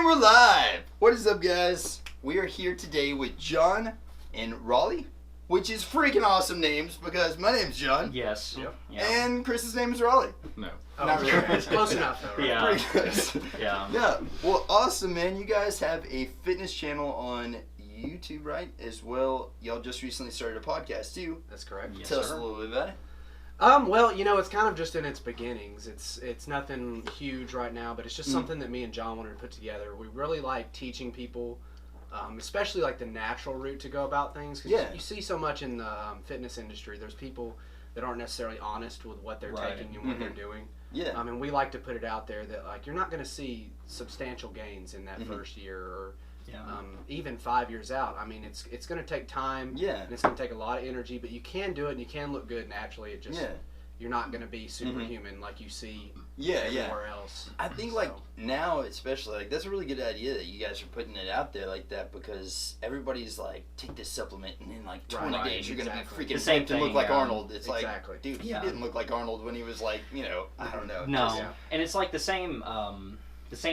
And we're live! What is up, guys? We are here today with John and Rollie, which is freaking awesome names because my name's John. Yes. Yep. Yeah. And Chris's name is Rollie. No. Oh, not really. It's close enough, though, right? Yeah. Pretty close. Yeah. Yeah. Well, awesome, man. You guys have a fitness channel on YouTube, right? As well, y'all just recently started a podcast, too. That's correct. Yes, Tell us sir. a little bit about it. Well, you know, it's kind of just in its beginnings. It's nothing huge right now, but it's just something that me and John wanted to put together. We really like teaching people, especially like the natural route to go about things. Cause Yeah. you see so much in the fitness industry. There's people that aren't necessarily honest with what they're Right. taking and what they're doing. Yeah. And we like to put it out there that like you're not going to see substantial gains in that first year or Yeah. even 5 years out. I mean, it's going to take time. Yeah. And it's going to take a lot of energy, but you can do it and you can look good naturally. It just you're not going to be superhuman like you see everywhere else. I think like now especially like that's a really good idea that you guys are putting it out there like that because everybody's like take this supplement and in like 20 Right, days you're gonna be exactly. freaking The same ripped and look thing, like yeah. Arnold. It's Exactly. like dude, he Yeah. didn't look like Arnold when he was like, you know, I don't know. No. Yeah. And it's like the same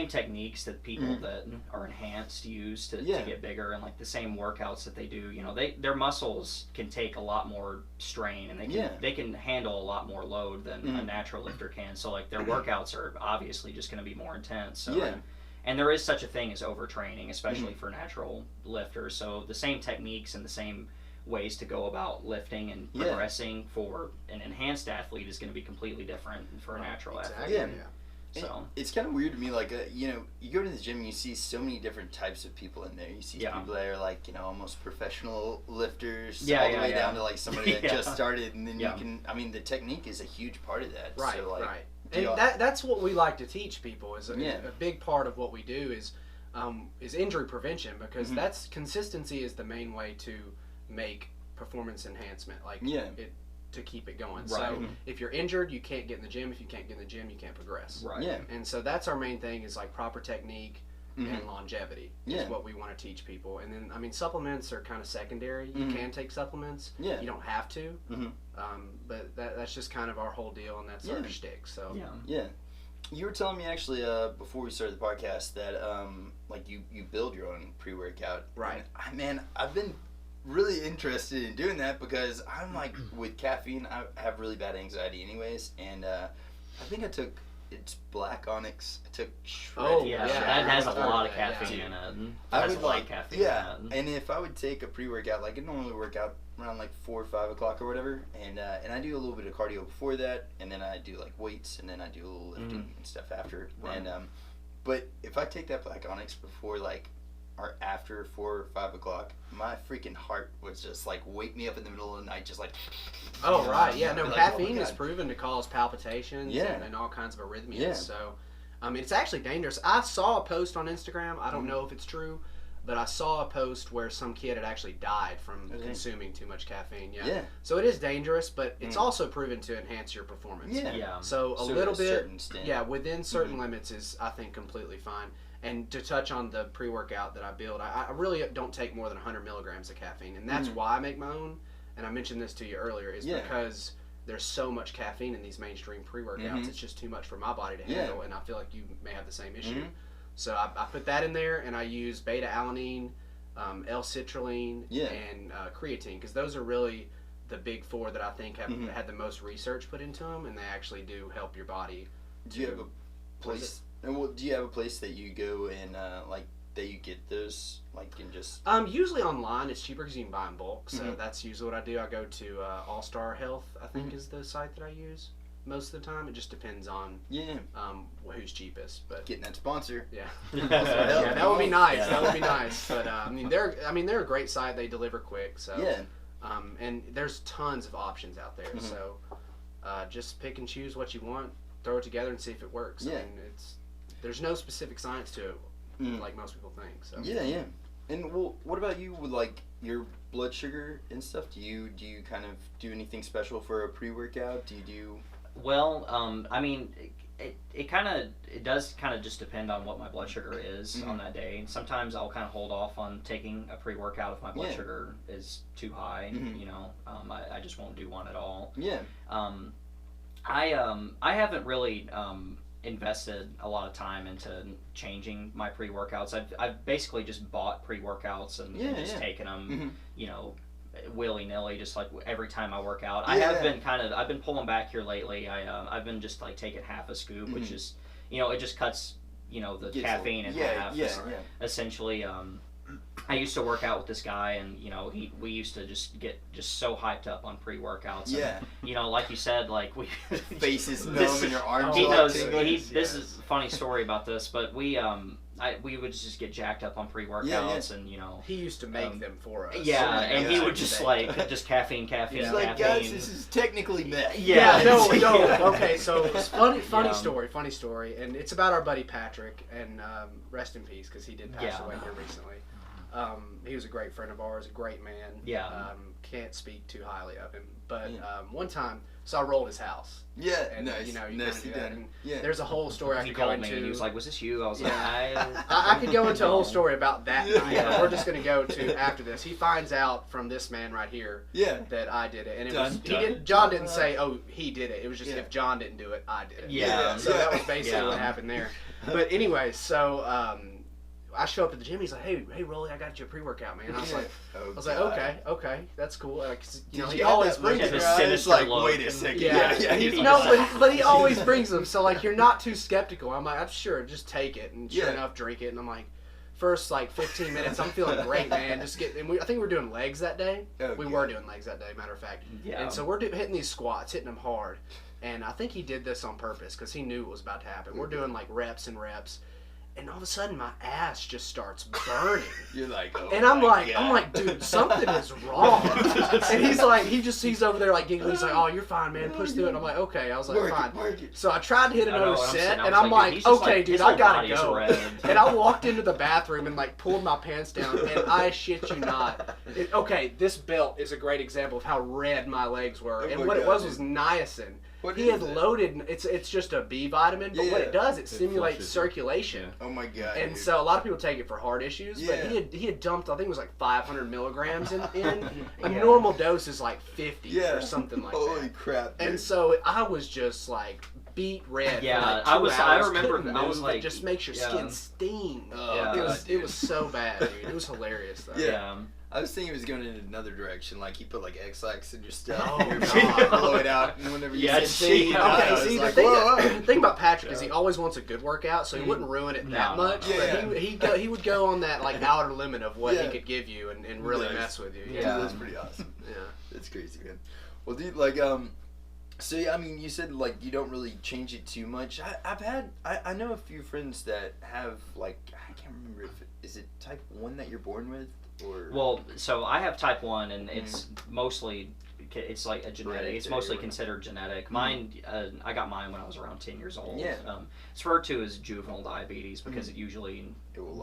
techniques that people that are enhanced use to get bigger, and like the same workouts that they do. You know, their muscles can take a lot more strain, and they can handle a lot more load than a natural lifter can. So like their workouts are obviously just going to be more intense. So, and there is such a thing as overtraining, especially for natural lifters. So the same techniques and the same ways to go about lifting and progressing for an enhanced athlete is going to be completely different for a natural athlete. Yeah. So it's kind of weird to me, like, you know, you go to the gym and you see so many different types of people in there. You see people that are, like, you know, almost professional lifters all the way down to, like, somebody that just started. And then you can, I mean, the technique is a huge part of that. Right, so, like, right. And that's what we like to teach people is a big part of what we do is injury prevention because that's consistency is the main way to make performance enhancement. Like, to keep it going. Right. So if you're injured, you can't get in the gym. If you can't get in the gym, you can't progress. Right. Yeah. And so that's our main thing is like proper technique and longevity is what we want to teach people. And then, I mean, supplements are kind of secondary. You can take supplements. Yeah. You don't have to. But that's just kind of our whole deal, and that's our shtick. So Yeah. You were telling me actually before we started the podcast that like you build your own pre-workout. Right. And I've been really interested in doing that because I'm like with caffeine I have really bad anxiety anyways, and I think I took it's black onyx. I took shredded. Oh, yeah, yeah. that has a Yeah. lot of Yeah. caffeine in it. I Has would a lot like of caffeine in it. and if I would take a pre-workout, like I normally work out around like 4 or 5 o'clock or whatever, and I do a little bit of cardio before that, and then I do like weights, and then I do a little lifting and stuff after. Right. And but if I take that black onyx before like or after 4 or 5 o'clock, my freaking heart was just like wake me up in the middle of the night, just like. Oh, right. Yeah, I'd no, be like, caffeine oh my is God. proven to cause palpitations Yeah. and all kinds of arrhythmias. Yeah. So, it's actually dangerous. I saw a post on Instagram. I don't know if it's true, but I saw a post where some kid had actually died from consuming too much caffeine. Yeah. So it is dangerous, but it's also proven to enhance your performance. Yeah. So a So little to a bit, certain extent. within certain limits is, I think, completely fine. And to touch on the pre-workout that I build, I really don't take more than 100 milligrams of caffeine. And that's why I make my own. And I mentioned this to you earlier, is because there's so much caffeine in these mainstream pre-workouts. It's just too much for my body to handle. And I feel like you may have the same issue. So I put that in there, and I use beta-alanine, L-citrulline, and creatine. Because those are really the big four that I think have had the most research put into them. And they actually do help your body. Do you have a place? And do you have a place that you go and like that you get those like and just? Usually online it's cheaper because you can buy in bulk. So that's usually what I do. I go to All Star Health, I think is the site that I use most of the time. It just depends on who's cheapest. But Getting that sponsor. yeah, Yeah, that would be nice. Yeah. That would be nice. But they're a great site. They deliver quick. So and there's tons of options out there. So just pick and choose what you want, throw it together, and see if it works. I mean, there's no specific science to it, like most people think. So Yeah. And well, what about you with like your blood sugar and stuff? Do you kind of do anything special for a pre-workout? Do you do? Well, I mean, it does kind of just depend on what my blood sugar is on that day. Sometimes I'll kind of hold off on taking a pre-workout if my blood sugar is too high. You know, I just won't do one at all. Yeah. I haven't really invested a lot of time into changing my pre-workouts. I've basically just bought pre-workouts and just taken them, you know, willy-nilly, just like every time I work out. I've been pulling back here lately. I've been just like taking half a scoop, which is, you know, it just cuts, you know, the caffeine in half. Essentially, I used to work out with this guy, and you know, we used to just get so hyped up on pre-workouts. And, you know, like you said, like we faces numb and your arms. He knows. This is a funny story about this, but we would just get jacked up on pre-workouts, and you know, he used to make them for us. And he would just just caffeine. He's like, guys, this is technically meth. Okay, so it's funny story, and it's about our buddy Patrick, and rest in peace, because he did pass away here recently. He was a great friend of ours, a great man. Can't speak too highly of him, but one time, so I rolled his house. And nice. You know, you nice do that. And there's a whole story I could go into. He was like, "Was this you?" I was like, I could go into a whole story about that night. But we're just gonna go to after this. He finds out from this man right here that I did it, and it was John didn't say, "Oh, he did it." It was just if John didn't do it, I did it. So that was basically what happened there. But anyway, so I show up at the gym. He's like, "Hey, Rollie, I got you a pre-workout, man." I was like, okay, that's cool. Like, you know, he always brings it. It's like, wait a second. But he always brings them. So like, you're not too skeptical. I'm like, I'm sure, just take it, and sure enough, drink it. And I'm like, first like 15 minutes, I'm feeling great, man. Just get. And I think we were doing legs that day. We were doing legs that day, matter of fact. And so we're hitting these squats, hitting them hard. And I think he did this on purpose because he knew it was about to happen. We're doing like reps and reps. And all of a sudden, my ass just starts burning. You're like, oh, and I'm like, dude, something is wrong. And he's like, he's over there like giggling. He's like, oh, you're fine, man. Push through it. And I'm like, okay. I was like, fine. So I tried to hit another set, and I'm like, okay, dude, I gotta go. And I walked into the bathroom and like pulled my pants down, and I shit you not. Okay, this belt is a great example of how red my legs were, and what it was niacin. He had loaded. It's just a B vitamin, but what it does, it stimulates circulation. Oh my god! And so a lot of people take it for heart issues, but he had dumped. I think it was like 500 milligrams in. A normal dose is like 50 or something like that. Holy crap! Dude. And so I was just like beat red. Yeah, for like 2 hours. I remember. I was like, it just makes your skin sting. Oh, it was so bad, dude. It was hilarious though. Yeah. I was thinking it was going in another direction, like he put like X-Lax in your stuff, and you blow it out, and whenever you see the thing about Patrick is he always wants a good workout, so he wouldn't ruin it that much. But he would go on that like outer limit of what he could give you and really mess with you. Dude, that's pretty awesome. That's crazy, man. Well, dude, like so I mean, you said like you don't really change it too much. I know a few friends that have like I can't remember if is it type 1 that you're born with. Well, so I have type 1, and it's mostly, it's like a genetic, it's mostly considered genetic. Mine, I got mine when I was around 10 years old. It's referred to as juvenile diabetes because it usually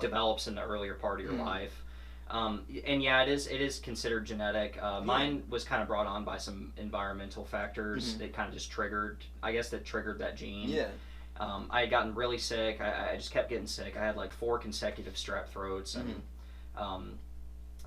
develops in the earlier part of your life. And it is considered genetic. Mine was kind of brought on by some environmental factors that kind of just triggered that gene. I had gotten really sick. I just kept getting sick. I had like 4 consecutive strep throats, and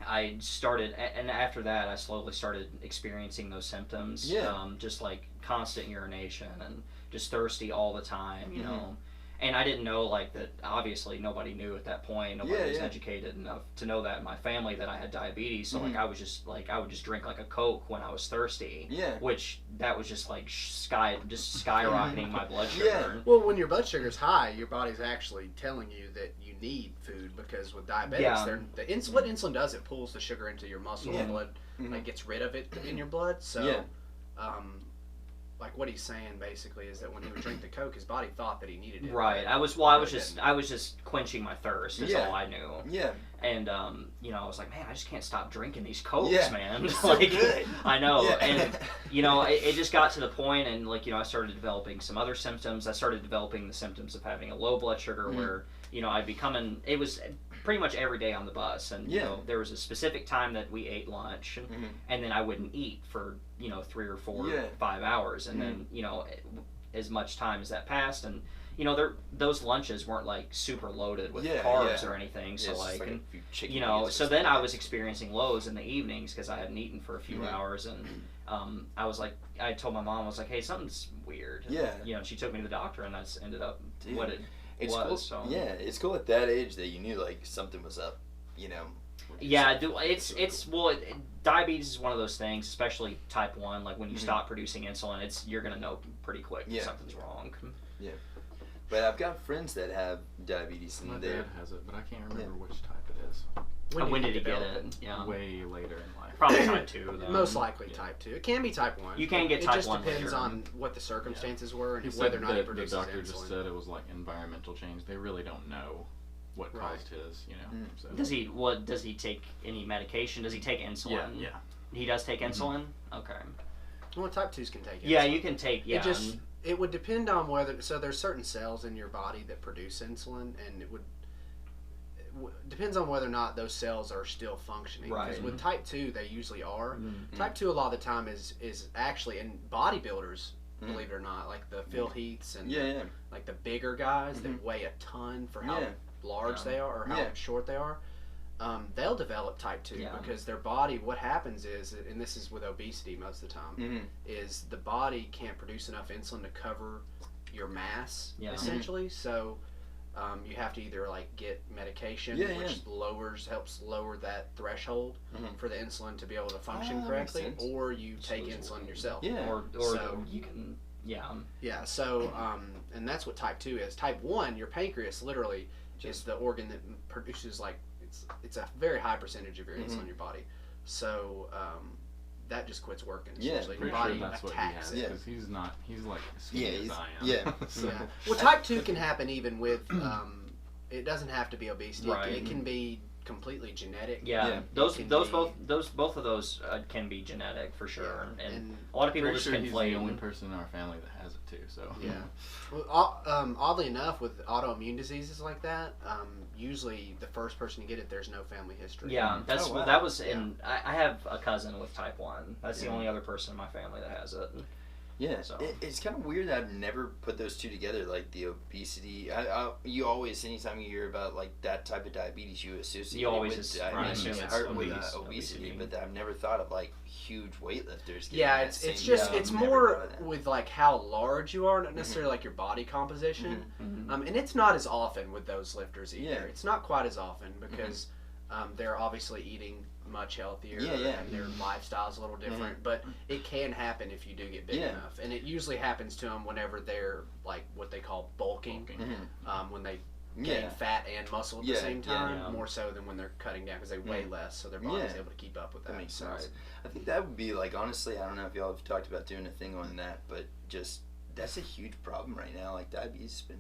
I started, and after that, I slowly started experiencing those symptoms. Just like constant urination and just thirsty all the time, you know. And I didn't know like that. Obviously, nobody knew at that point. Nobody was educated enough to know that in my family that I had diabetes. So like I was just like I would just drink like a Coke when I was thirsty. Which that was just like skyrocketing my blood sugar. Well, when your blood sugar's high, your body's actually telling you that you need food because with diabetics, what insulin does, it pulls the sugar into your muscle and blood, like gets rid of it in your blood. So, like what he's saying basically is that when he would drink the Coke, his body thought that he needed it. Right. I was just quenching my thirst. Is all I knew. And you know, I was like, man, I just can't stop drinking these Cokes, man. It's like, so good. I know. And you know, it just got to the point, and like, you know, I started developing some other symptoms. I started developing the symptoms of having a low blood sugar, where you know, it was pretty much every day on the bus, and you know, there was a specific time that we ate lunch, and then I wouldn't eat for, you know, 3 or 4 5 hours, and then, you know, as much time as that passed, and those lunches weren't like super loaded with carbs or anything. So so then I was experiencing lows in the evenings because I hadn't eaten for a few hours, and I told my mom, I was like, hey, something's weird. And, she took me to the doctor, and that's ended up what it was. Cool. So. Yeah, it's cool at that age that you knew like something was up. Yeah, diabetes is one of those things, especially type 1. Like when you stop producing insulin, you're gonna know pretty quick something's wrong. Yeah, but I've got friends that have diabetes, and my dad has it, but I can't remember which type it is. When did he get it? Yeah, way later in life. Probably type 2. Though. Most likely type 2. It can be type 1. You can get type 1. It just depends on what the circumstances were and whether or not he produces insulin. The doctor just said it was like environmental change. They really don't know what caused his, So. Does he take any medication? Does he take insulin? Yeah. He does take insulin? Okay. Well, type 2s can take insulin. Yeah, you can take, It would depend on whether, so there's certain cells in your body that produce insulin, and it depends on whether or not those cells are still functioning. Right. Because with type 2, they usually are. Type 2 a lot of the time is actually, and bodybuilders, believe it or not, like the Phil Heaths and like the bigger guys that weigh a ton for how large they are or how short they are, they'll develop type 2 because their body, what happens is, and this is with obesity most of the time, is the body can't produce enough insulin to cover your mass essentially. So you have to either like get medication which helps lower that threshold for the insulin to be able to function correctly, or you take insulin yourself. Or so you can so and that's what type 2 is. Type 1, your pancreas literally is the organ that produces like it's a very high percentage of your insulin in your body. So that just quits working. Essentially. Your body attacks it. Because he's like as skinny as I am. Well, type 2 can happen even with it doesn't have to be obesity. Right. It can be completely genetic. Both of those can be genetic for sure, and a lot of people just conflate. He's the only person in our family that has it too. So well, oddly enough, with autoimmune diseases like that, usually the first person to get it, there's no family history. That was I have a cousin with type 1. That's the only other person in my family that has it. Yeah, so. It's kind of weird that I've never put those two together, like the obesity. You always, anytime you hear about like that type of diabetes, you associate it with obesity, but I've never thought of like huge weightlifters. It's more with like how large you are, not necessarily like your body composition. And it's not as often with those lifters either. It's not quite as often because they're obviously eating much healthier and their lifestyle's a little different, but it can happen if you do get big enough, and it usually happens to them whenever they're like what they call bulking, when they gain fat and muscle at the same time, more so than when they're cutting down because they weigh less, so their body's able to keep up with that. That makes sense. I think that would be like, honestly, I don't know if y'all have talked about doing a thing on that, but just that's a huge problem right now. Like diabetes has been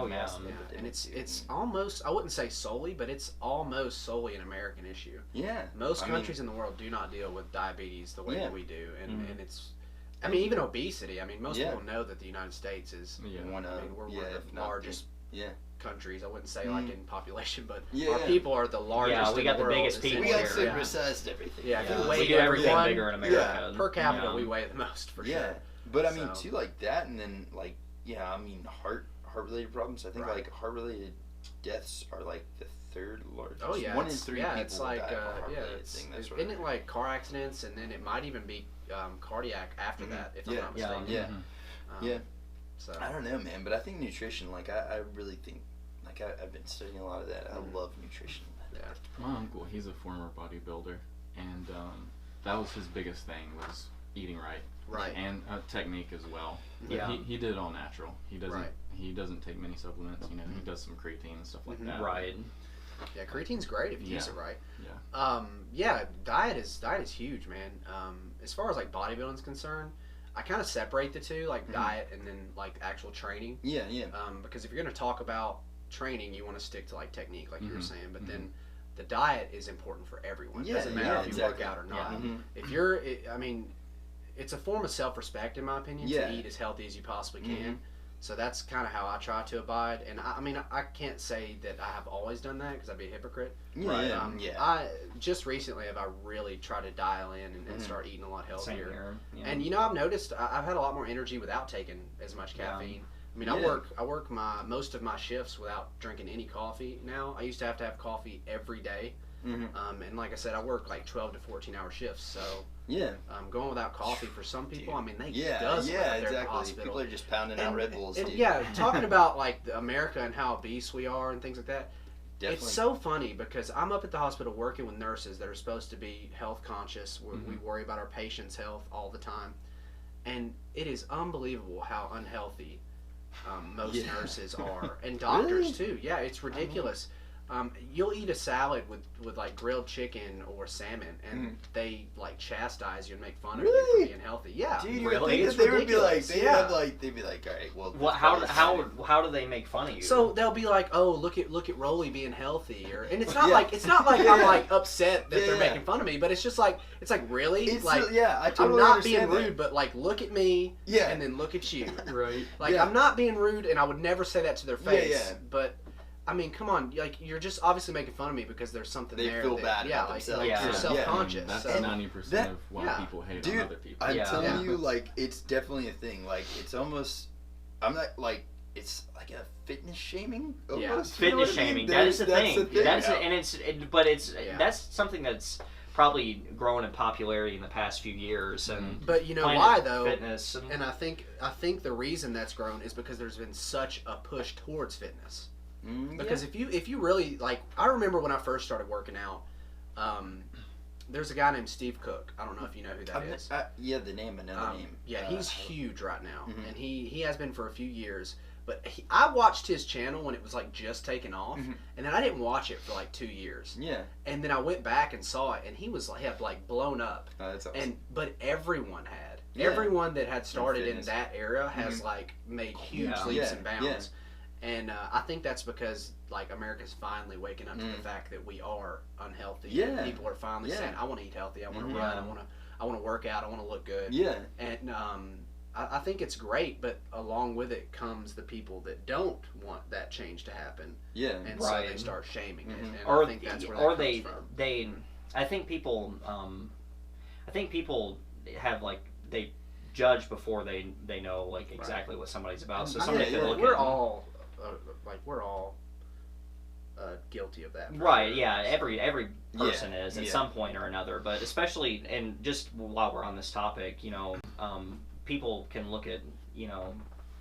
massive epidemic. And it's almost, I wouldn't say solely, but it's almost solely an American issue. Most countries in the world do not deal with diabetes the way that we do, and it's, I mean, even obesity. I mean, most people know that the United States is we're one of the largest countries. I wouldn't say like in population, but our people are the largest. We got the biggest people. We got supersized everything. We do everything bigger in America. Per capita, we weigh the most for sure. But I mean, too, like that, and then like I mean, heart related problems. I think like heart related deaths are like the third largest. 1 in 3 people it's like die from heart related thing. Isn't it like car accidents, and then it might even be cardiac after that, if I'm not mistaken. So I don't know, man, but I think nutrition. Like I really think, like I've been studying a lot of that. I love nutrition. My uncle, he's a former bodybuilder, and that was his biggest thing was eating right. And technique as well. But he did it all natural. He doesn't take many supplements. He does some creatine and stuff like that. Yeah, creatine's great if you use it right. Diet is huge, man. As far as like bodybuilding's concerned, I kind of separate the two, like diet and then like actual training. Because if you're gonna talk about training, you want to stick to like technique, like you were saying, but then the diet is important for everyone. It doesn't matter if you work out or not. If you're, it's a form of self-respect, in my opinion, to eat as healthy as you possibly can. So that's kind of how I try to abide. And I mean, I can't say that I have always done that because I'd be a hypocrite. I just recently have I really tried to dial in and start eating a lot healthier. And I've noticed I've had a lot more energy without taking as much caffeine. I mean, I work most of my shifts without drinking any coffee now. I used to have coffee every day. Mm-hmm. And like I said, I work like 12 to 14-hour shifts, so going without coffee for some people, I mean, they does exactly. At the hospital. People are just pounding out Red Bulls. And talking about like America and how obese we are and things like that. Definitely. It's so funny because I'm up at the hospital working with nurses that are supposed to be health conscious. We worry about our patients' health all the time, and it is unbelievable how unhealthy most nurses are, and doctors too. Yeah, it's ridiculous. You'll eat a salad with like grilled chicken or salmon, and they like chastise you and make fun of you for being healthy. Yeah, dude, really? They would be like, they'd be like, all right, well, how do they make fun of you? So they'll be like, oh, look at Rollie being healthy, and it's not like I'm like upset that they're making fun of me, but it's just like really, it's like I totally I'm not being understand rude, but like look at me, and then look at you, right? Like I'm not being rude, and I would never say that to their face, but. I mean, come on! Like you're just obviously making fun of me because there's something there. They feel bad about themselves. Like you're self-conscious. That's 90% of why people hate on other people. I'm telling you, like it's definitely a thing. Like it's almost, I'm not like it's like a fitness shaming. Almost, fitness shaming. That is the thing. That's something that's probably grown in popularity in the past few years. And but you know why though? Fitness and I think the reason that's grown is because there's been such a push towards fitness. Because if you really like, I remember when I first started working out, there's a guy named Steve Cook. I don't know if you know who that is. The name, another name. Yeah, he's huge right now, and he has been for a few years. But I watched his channel when it was like just taking off, and then I didn't watch it for like 2 years. Yeah. And then I went back and saw it, and he had like blown up. Oh, that's awesome. But everyone had. Yeah. Everyone that had started in that era has like made huge leaps and bounds. Yeah. And I think that's because like America's finally waking up to the fact that we are unhealthy. Yeah. People are finally saying, "I want to eat healthy. I want to run. I want to work out. I want to look good." Yeah. And I think it's great, but along with it comes the people that don't want that change to happen. Yeah. And so they start shaming it. And I think that's where that comes from. I think people have like they judge before they know like exactly what somebody's about. So somebody can look we're all guilty of that. Right, yeah. Every person is at some point or another, but especially, and just while we're on this topic, people can look at,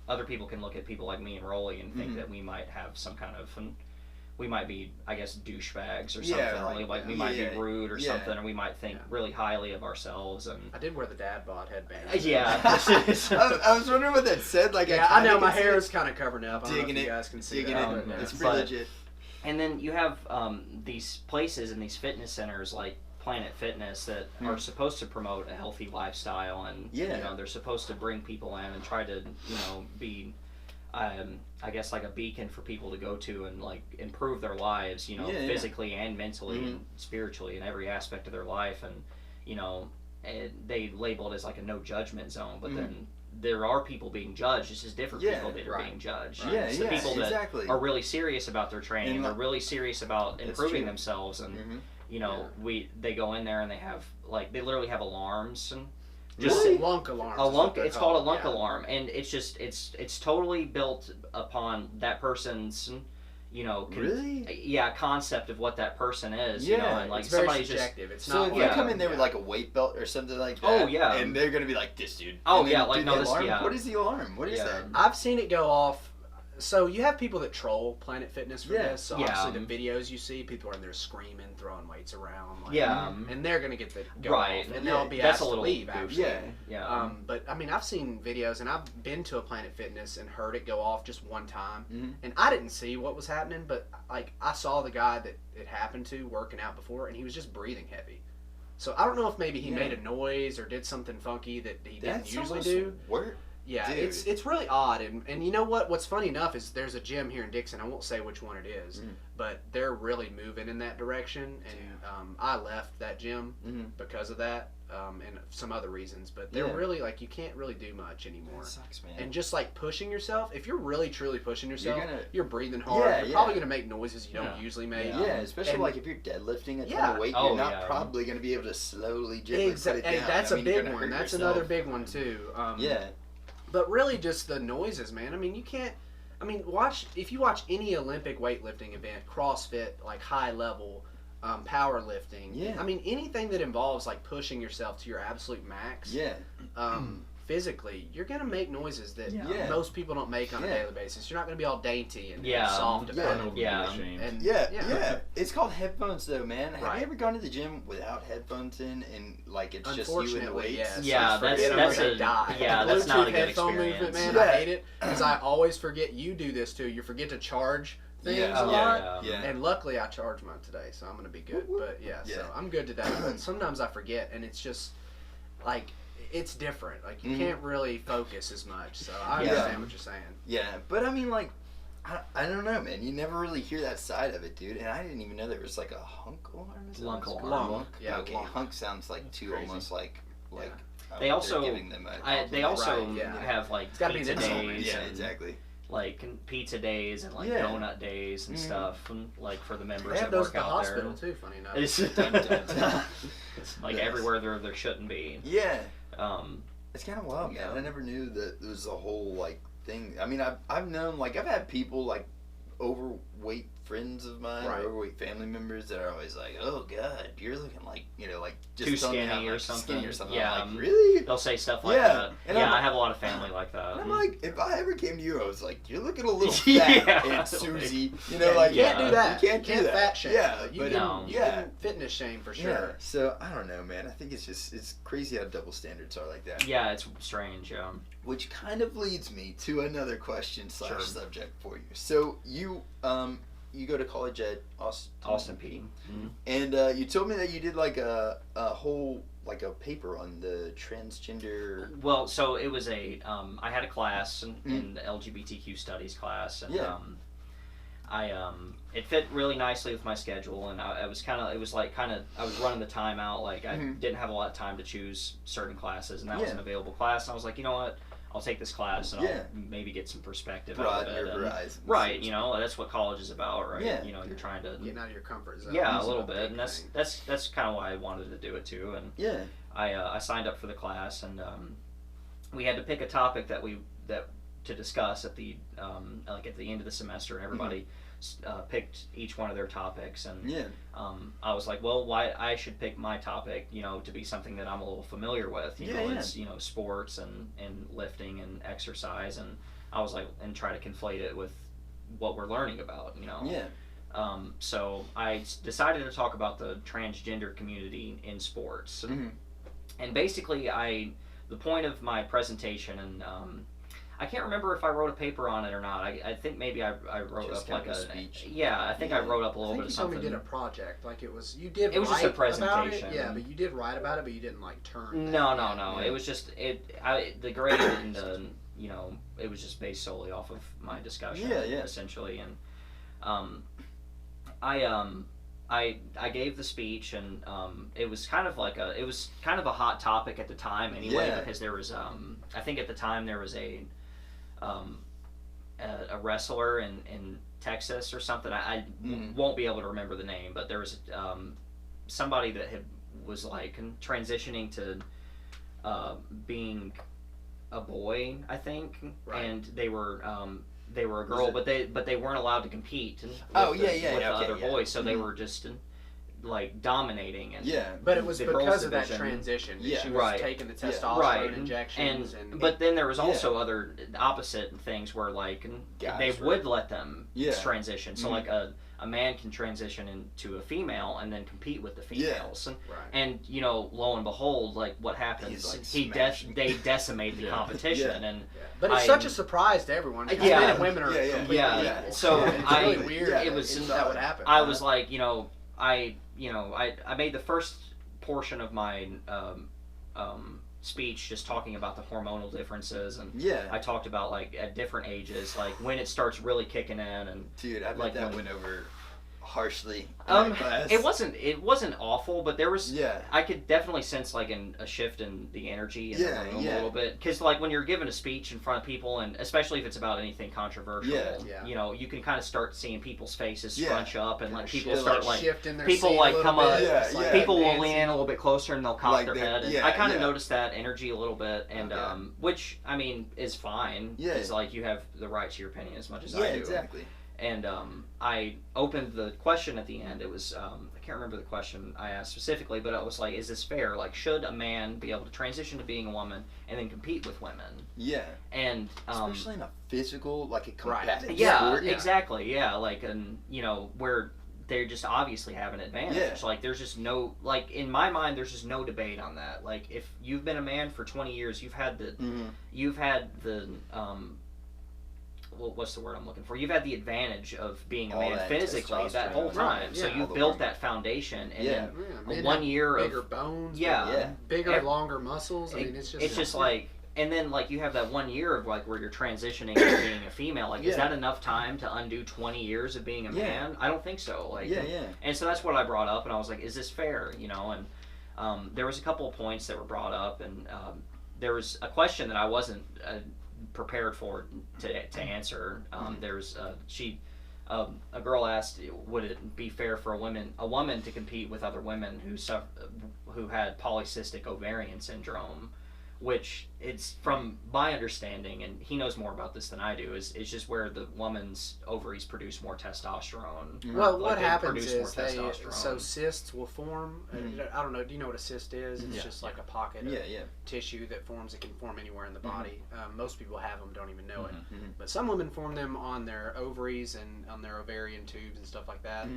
other people can look at people like me and Rollie and think that we might have some kind of, we might be, I guess, douchebags or something. Like we might be rude or something, or we might think really highly of ourselves. And I did wear the dad bod headband. Yeah. I was wondering what that said. Like, I know my hair is kind of covering up. I don't know if you guys can see it. It's pretty legit. And then you have these places and these fitness centers like Planet Fitness that are supposed to promote a healthy lifestyle, and they're supposed to bring people in and try to be I guess like a beacon for people to go to and like improve their lives, physically and mentally and spiritually in every aspect of their life. And they label it as like a no judgment zone, but then there are people being judged. It's just different people that are being judged. Right. It's the people that are really serious about their training, they're really serious about improving themselves, and they go in there and they literally have alarms and lunk alarms. It's called a lunk alarm, and it's just it's totally built upon that person's concept of what that person is. And like it's very somebody's subjective. Just it's not. So if you come in there with like a weight belt or something like that, and they're gonna be like, "This dude." Oh yeah, like no, this. Yeah. What is the alarm? What is that? I've seen it go off. So you have people that troll Planet Fitness for this. So obviously the videos you see, people are in there screaming, throwing weights around. Like, and they're gonna get the go off, and they'll be asked to leave. Actually, but I mean, I've seen videos, and I've been to a Planet Fitness and heard it go off just one time, and I didn't see what was happening, but like I saw the guy that it happened to working out before, and he was just breathing heavy. So I don't know if maybe he made a noise or did something funky that he didn't usually do. Yeah, dude. It's really odd, and you know what? What's funny enough is there's a gym here in Dixon. I won't say which one it is, but they're really moving in that direction. And I left that gym because of that, and some other reasons. But they're really like you can't really do much anymore. That sucks, man. And just like pushing yourself, if you're really truly pushing yourself, you're breathing hard. You're probably gonna make noises you don't usually make. Yeah, especially like if you're deadlifting a ton of weight, you're not probably gonna be able to slowly gently put it down. That's a big one. That's another big one too. But really, just the noises, man. I mean, you can't. I mean, if you watch any Olympic weightlifting event, CrossFit, like high level, powerlifting. Yeah. I mean, anything that involves like pushing yourself to your absolute max. Yeah. Physically, you're gonna make noises that most people don't make on a daily basis. You're not gonna be all dainty and soft about it. Yeah. It's called headphones, though, man. Have you ever gone to the gym without headphones in and like it's just you and the weights? Yes. Yeah, that's not a good experience. Movement, man, I hate it because I always forget. You do this too. You forget to charge things a lot. And luckily, I charged mine today, so I'm gonna be good. But so I'm good today. But sometimes I forget, and it's just like. It's different. Like, you can't really focus as much. So, I understand what you're saying. Yeah, but I mean, like, I don't know, man. You never really hear that side of it, dude. And I didn't even know there was, like, a hunk alarm. Lunk alarm. Lunk. Yeah, okay, lunk. Hunk sounds like almost like they also giving them have, like, pizza days. Yeah, exactly. Like pizza days and like donut days and stuff, and like for the members they have that those work at the out hospital there. Too, funny enough. It's like everywhere there shouldn't be. Yeah. It's kind of wild, man. I never knew that there was a whole like thing. I mean, I've known, like, I've had people like overweight friends of mine, or overweight family members that are always like, "Oh God, you're looking like, you know, like just too skinny, out, or like, something." Skinny or something. Yeah, I'm like, really? They'll say stuff like that. And I have a lot of family like that. And I'm like, if I ever came to you, I was like, you're looking a little fat, Aunt Susie. You know, like, you can't do that. You can't do that. Fat shame. Yeah, you can fitness shame for sure. Yeah. So I don't know, man. I think it's crazy how double standards are like that. Yeah, it's strange. Which kind of leads me to another question / subject for you. So you go to college at Austin P. Mm-hmm. And you told me that you did like a whole like a paper on the transgender. Well, so it was I had a class in the LGBTQ studies class, and it fit really nicely with my schedule, and I was I was running the time out. Like I didn't have a lot of time to choose certain classes, and that was an available class. And I was like, you know what? I'll take this class and I'll maybe get some perspective out of it. Your horizons. Right, you know, that's what college is about, right? Yeah. You know, you're trying to get out of your comfort zone. Yeah, a little bit, and that's kind of why I wanted to do it too. And I signed up for the class, and we had to pick a topic to discuss at the at the end of the semester, and everybody picked each one of their topics, and I was like, well, why I should pick my topic, you know, to be something that I'm a little familiar with, you know, it's, you know, sports and lifting and exercise, and I was like, and try to conflate it with what we're learning about, you know. So I decided to talk about the transgender community in sports, and basically the point of my presentation, and I can't remember if I wrote a paper on it or not. I think maybe I wrote just up like a speech. I think I wrote up a little bit of something. You told me you did a project, like it was just a presentation. About it. Yeah, but you did write about it, but you didn't like turn. No. Yeah. It was just the grade and you know, it was just based solely off of my discussion, essentially, and I gave the speech, and it was kind of a hot topic at the time anyway, because there was I think at the time there was a wrestler in Texas or something. I won't be able to remember the name, but there was somebody that was like transitioning to being a boy, I think, and they were a girl, but they weren't allowed to compete with the other boys, so they were just like dominating, and but it was because of that transition. She was taking the testosterone injections, but then there was also other opposite things where like they would let them transition. So like a man can transition into a female and then compete with the females, and you know, lo and behold, like what happens? They decimate the competition, and but it's such a surprise to everyone. Men and women are completely equal. So it's really weird. It was that would happen. I was like, I made the first portion of my speech just talking about the hormonal differences, and I talked about like at different ages, like when it starts really kicking in, and dude, I bet that went over harshly. It wasn't awful, but there was. Yeah. I could definitely sense like a shift in the energy in the room a little bit, because like when you're giving a speech in front of people, and especially if it's about anything controversial, you know, you can kind of start seeing people's faces scrunch up, and like people start like people like come up, people will lean in a little bit closer and they'll cock their head. And I kind of noticed that energy a little bit, and which I mean is fine, because like you have the right to your opinion as much as I do. Yeah, exactly. And I opened the question at the end. It was, I can't remember the question I asked specifically, but it was like, is this fair? Like, should a man be able to transition to being a woman and then compete with women? Yeah. And especially in a physical, like a competitive sport. Yeah, exactly. Yeah, like, and you know, where they just obviously have an advantage. Yeah. Like, there's just no, like, in my mind, there's just no debate on that. Like, if you've been a man for 20 years, you've had the, what's the word I'm looking for? You've had the advantage of being a man physically that whole time. So you've built that foundation, and then 1 year bigger bones, bigger, longer muscles. I mean, it's just like, and then like you have that 1 year of like where you're transitioning to being a female. Like, is that enough time to undo 20 years of being a man? I don't think so. Like, and so that's what I brought up, and I was like, is this fair? You know, and there was a couple of points that were brought up, and there was a question that I wasn't prepared for to answer. There's a girl asked, would it be fair for a woman to compete with other women who had polycystic ovarian syndrome, which it's, from my understanding, and he knows more about this than I do, is it's just where the woman's ovaries produce more testosterone. Well, what happens is so cysts will form. I don't know. Do you know what a cyst is? It's just like a pocket of tissue that forms. It can form anywhere in the body. Most people have them, don't even know it. But some women form them on their ovaries and on their ovarian tubes and stuff like that.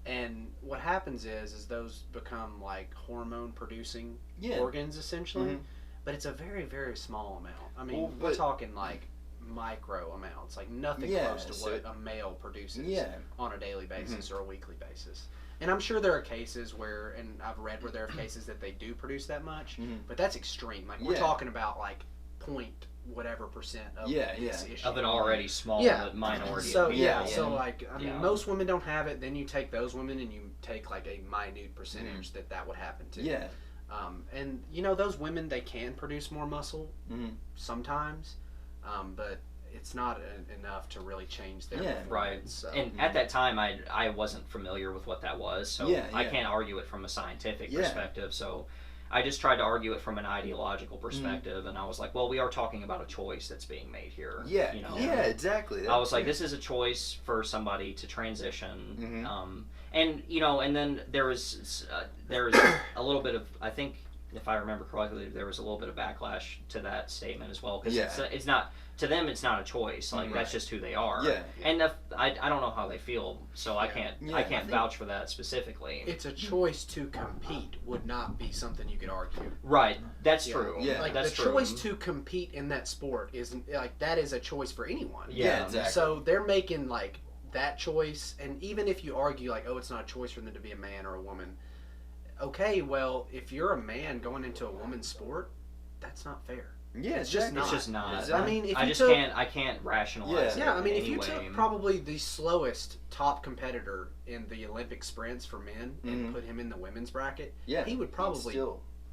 And what happens is those become like hormone producing organs essentially. But it's a very, very small amount. I mean, we're talking like micro amounts, like nothing close to what a male produces on a daily basis or a weekly basis. And I'm sure there are cases where, and I've read where there are cases that they do produce that much, but that's extreme. Like, we're talking about like point whatever percent of this issue. Of an already small minority. So, so like, I mean, most women don't have it. Then you take those women and you take like a minute percentage that would happen to. Yeah. And you know, those women, they can produce more muscle sometimes, but it's not enough to really change their performance. Right. So. And at that time, I wasn't familiar with what that was, so I can't argue it from a scientific perspective. So I just tried to argue it from an ideological perspective, and I was like, well, we are talking about a choice that's being made here. Yeah, you know? Yeah, exactly. I was like, this is a choice for somebody to transition. And you know, and then there was a little bit of, I think, if I remember correctly, there was a little bit of backlash to that statement as well, because it's not, to them it's not a choice, like that's just who they are. And I don't know how they feel, so I can't vouch for that specifically. It's a choice to compete would not be something you could argue. Right, that's true. Like, that's the choice to compete in that sport is like, that is a choice for anyone. Yeah, exactly. So they're making like that choice, and even if you argue like, oh, it's not a choice for them to be a man or a woman, okay, well, if you're a man going into a woman's sport, that's not fair. Yeah, it's just not. I mean, if I can't rationalize it. Yeah, I mean, if you took probably the slowest top competitor in the Olympic sprints for men and put him in the women's bracket, he would probably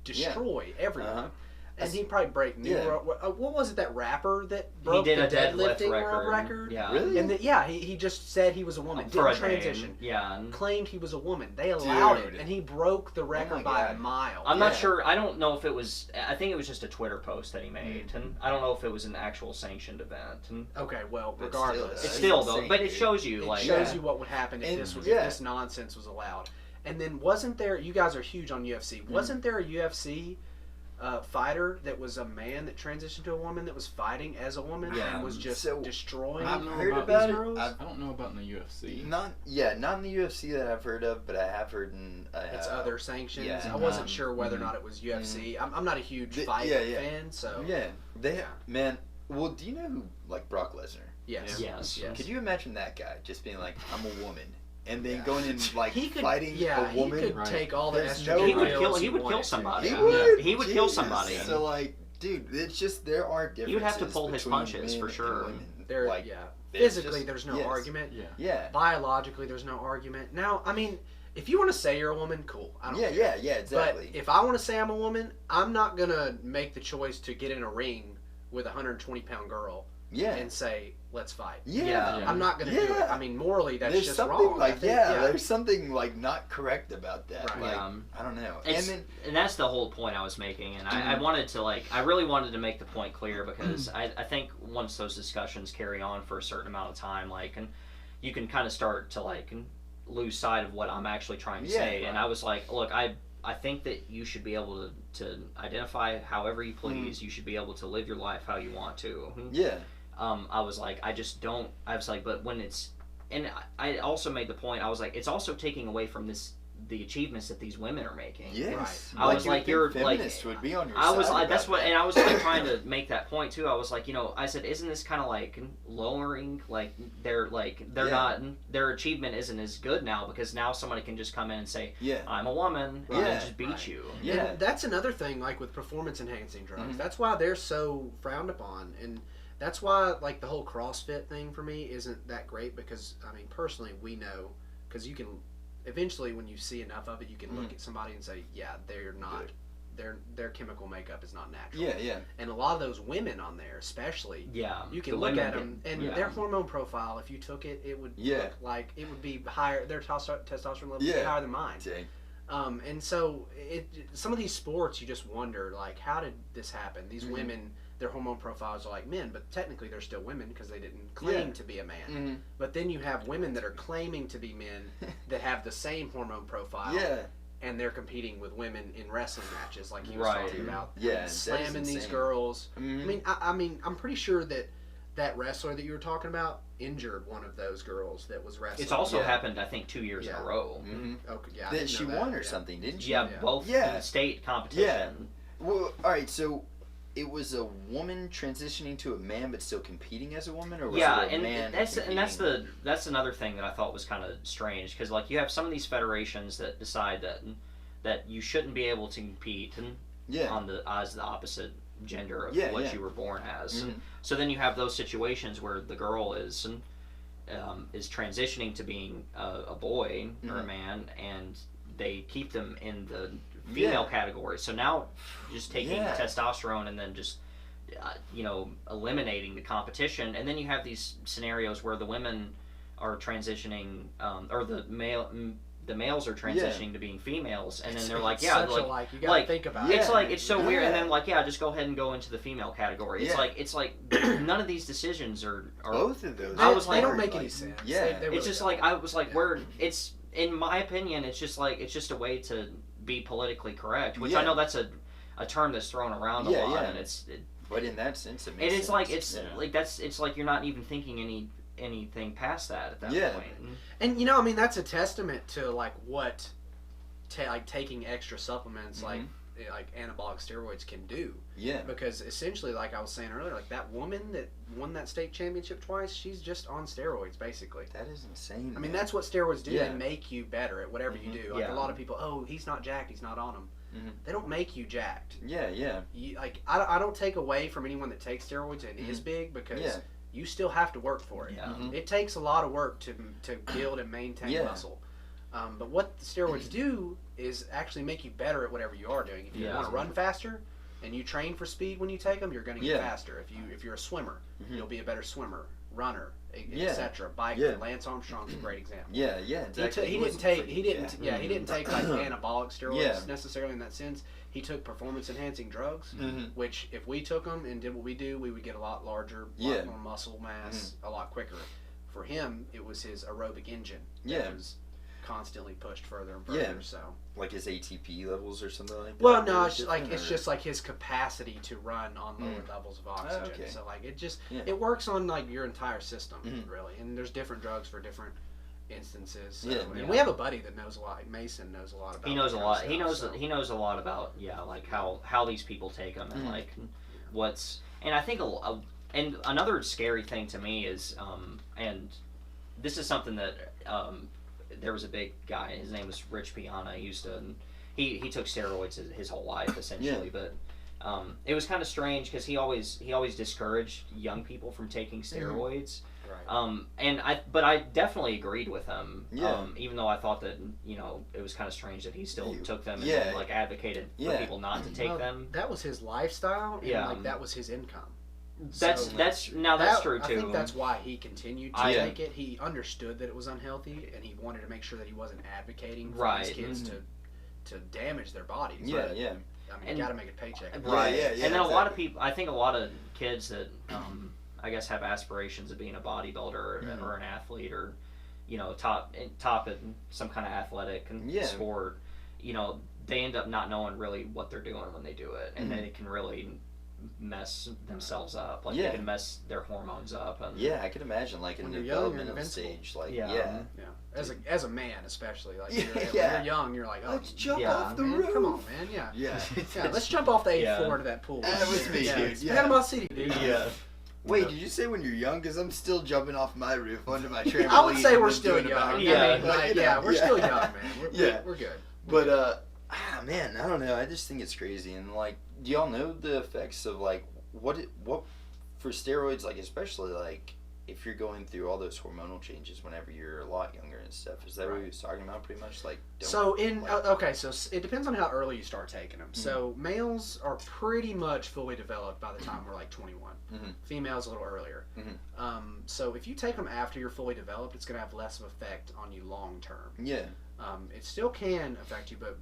destroy everyone. And he'd probably break new what was it, that rapper that broke the deadlifting world record? Yeah. Really? And he just said he was a woman. Didn't transition. Yeah. Claimed he was a woman. They allowed it, and he broke the record by a mile. I'm not sure. I don't know if it was, I think it was just a Twitter post that he made. And I don't know if it was an actual sanctioned event. And okay, well, regardless. It's still, though, but it shows you. It shows you what would happen if this nonsense was allowed. And then wasn't there, you guys are huge on UFC, wasn't there a UFC fighter that was a man that transitioned to a woman that was fighting as a woman and was just destroying? I've heard about it. I don't know about in the UFC. Not in the UFC that I've heard of, but I have heard in it's other sanctions. I wasn't sure whether or not it was UFC. I'm not a huge fight fan, so man. Well, do you know who, like, Brock Lesnar? Yes. Could you imagine that guy just being like, I'm a woman? And then going in, like, fighting a woman. He could take all the estrogen. He would kill somebody. He would kill somebody. So, like, dude, it's just, there are differences. You'd have to pull his punches for sure. physically there's no argument. Yeah. Biologically, there's no argument. Now, I mean, if you want to say you're a woman, cool. I don't care. Yeah, exactly. But if I want to say I'm a woman, I'm not gonna make the choice to get in a ring with a 120-pound girl. And say, let's fight. I'm not going to do it. I mean, morally, that's there's just something wrong. Like, there's something like not correct about that. Right. Like, I don't know. And that's the whole point I was making. And I wanted to, I really wanted to make the point clear because I think once those discussions carry on for a certain amount of time, and you can kind of start to, lose sight of what I'm actually trying to say. Right. And I was like, look, I think that you should be able to identify however you please. You should be able to live your life how you want to. I was like, but when it's, and I also made the point, I was like, it's also taking away from the achievements that these women are making. Yes. Right. I was like, you're feminists would be on your side. I was like, that's what, and I was trying to make that point too. I was like, I said, isn't this kind of lowering? They're not, their achievement isn't as good now because now somebody can just come in and say, I'm a woman, and just beat you. Yeah. And that's another thing, with performance enhancing drugs. That's why they're so frowned upon, and that's why, the whole CrossFit thing for me isn't that great because, I mean, personally, we know, because you can, eventually, when you see enough of it, you can look at somebody and say, they're not, their chemical makeup is not natural. Yeah. And a lot of those women on there, especially, you can look at them, and their hormone profile, if you took it, it would look like, it would be higher, their testosterone level would be higher than mine. Dang. And so, some of these sports, you just wonder, how did this happen? These women, their hormone profiles are like men, but technically they're still women because they didn't claim to be a man. But then you have women that are claiming to be men that have the same hormone profile. And they're competing with women in wrestling matches, like you were talking about. Slamming these girls. I mean, I'm pretty sure that wrestler that you were talking about injured one of those girls that was wrestling. It's also happened, I think, 2 years in a row. Okay, that she won or something, didn't she? Both in the state competition. Well, all right, so it was a woman transitioning to a man but still competing as a woman, or was it a man that's another thing that I thought was kind of strange because you have some of these federations that decide that you shouldn't be able to compete as the opposite gender of what you were born as. So then you have those situations where the girl is transitioning to being a boy or a man, and they keep them in the female category. So now just taking testosterone and then just eliminating the competition, and then you have these scenarios where the women are transitioning or the males are transitioning to being females, and then they're like, you gotta think about it. It's so weird, and then just go ahead and go into the female category. It's like none of these decisions are both of those. They don't make any sense. They really it's just don't. I was like, where it's, in my opinion, it's just a way to be politically correct, which I know that's a term that's thrown around a lot, and but in that sense, it makes sense. It's like you're not even thinking anything past that at that point. And I mean, that's a testament to what taking extra supplements like anabolic steroids can do. Because essentially, like I was saying earlier, that woman that won that state championship twice, she's just on steroids basically. That is insane. I mean, that's what steroids do. They make you better at whatever you do. A lot of people, he's not jacked, he's not on them. They don't make you jacked. I don't take away from anyone that takes steroids and is big, because you still have to work for it. It takes a lot of work to build and maintain muscle. But what the steroids do is actually make you better at whatever you are doing. If you want to run faster and you train for speed when you take them, you're going to get faster. If you're a swimmer, you'll be a better swimmer, runner, etc. Biker. Lance Armstrong's a great example. Exactly. He didn't take anabolic steroids necessarily in that sense. He took performance enhancing drugs, which if we took them and did what we do, we would get a lot larger, a lot more muscle mass, a lot quicker. For him, it was his aerobic engine that was constantly pushed further and further. So like his ATP levels or something like that. Well, no, it's just like his capacity to run on lower levels of oxygen. So it works on your entire system really, and there's different drugs for different instances. So, and we have a buddy that knows a lot. Mason knows a lot about. He knows a lot. He knows a lot about how these people take them and what's, and I think and another scary thing to me is and this is something that there was a big guy, his name was Rich Piana. He took steroids his whole life essentially, but it was kind of strange because he always discouraged young people from taking steroids. Right. But I definitely agreed with him. Yeah. Even though I thought that it was kind of strange that he still took them and like advocated for people not to take them. That was his lifestyle. And, like that was his income. That's true too. I think that's why he continued to take it. He understood that it was unhealthy, and he wanted to make sure that he wasn't advocating for these kids to damage their bodies. Yeah, but, yeah. I mean, you got to make a paycheck. Right. Yeah. And then a lot of people, I think a lot of kids that I guess have aspirations of being a bodybuilder or an athlete or top in some kind of athletic sport, they end up not knowing really what they're doing when they do it, and they can really mess themselves up. Like they can mess their hormones up. And I can imagine like in the developmental stage, like As a man, especially, like when you're young, you're like, oh, let's jump off the roof. Come on, man. Yeah. Let's jump off the 8th floor to that pool. That was me, dude. Panama City, dude. Yeah. Wait, did you say when you're young? Because I'm still jumping off my roof onto my trampoline. I would say we're still young. Yeah, we're still young, man. We're good. But man, I don't know. I just think it's crazy. And like, do y'all know the effects of like what for steroids? Like, especially like if you're going through all those hormonal changes whenever you're a lot younger and stuff. Is that what he was talking about? Pretty much like. So it depends on how early you start taking them. Mm-hmm. So males are pretty much fully developed by the time we're like 21. Mm-hmm. Females a little earlier. Mm-hmm. So if you take them after you're fully developed, it's going to have less of effect on you long term. Yeah. It still can affect you, but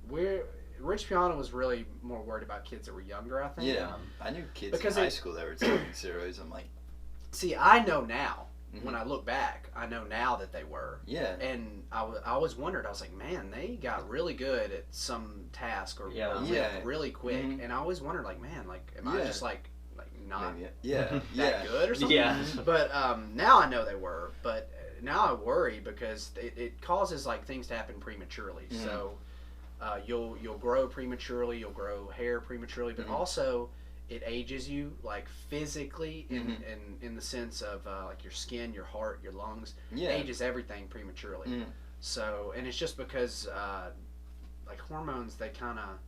Rich Piana was really more worried about kids that were younger, I think. Yeah, I knew kids in high school that were taking steroids. I'm like, see, I know now. When I look back, I know now that they were. Yeah. And I always wondered. I was like, man, they got really good at some task or really quick. Mm-hmm. And I always wondered, like, man, like, am I just like not that good or something? Yeah. But now I know they were. But now I worry because it causes like things to happen prematurely. Mm-hmm. So you'll grow prematurely, you'll grow hair prematurely, but also it ages you like physically in the sense of like your skin, your heart, your lungs. Ages everything prematurely. So, and it's just because like hormones, they kind of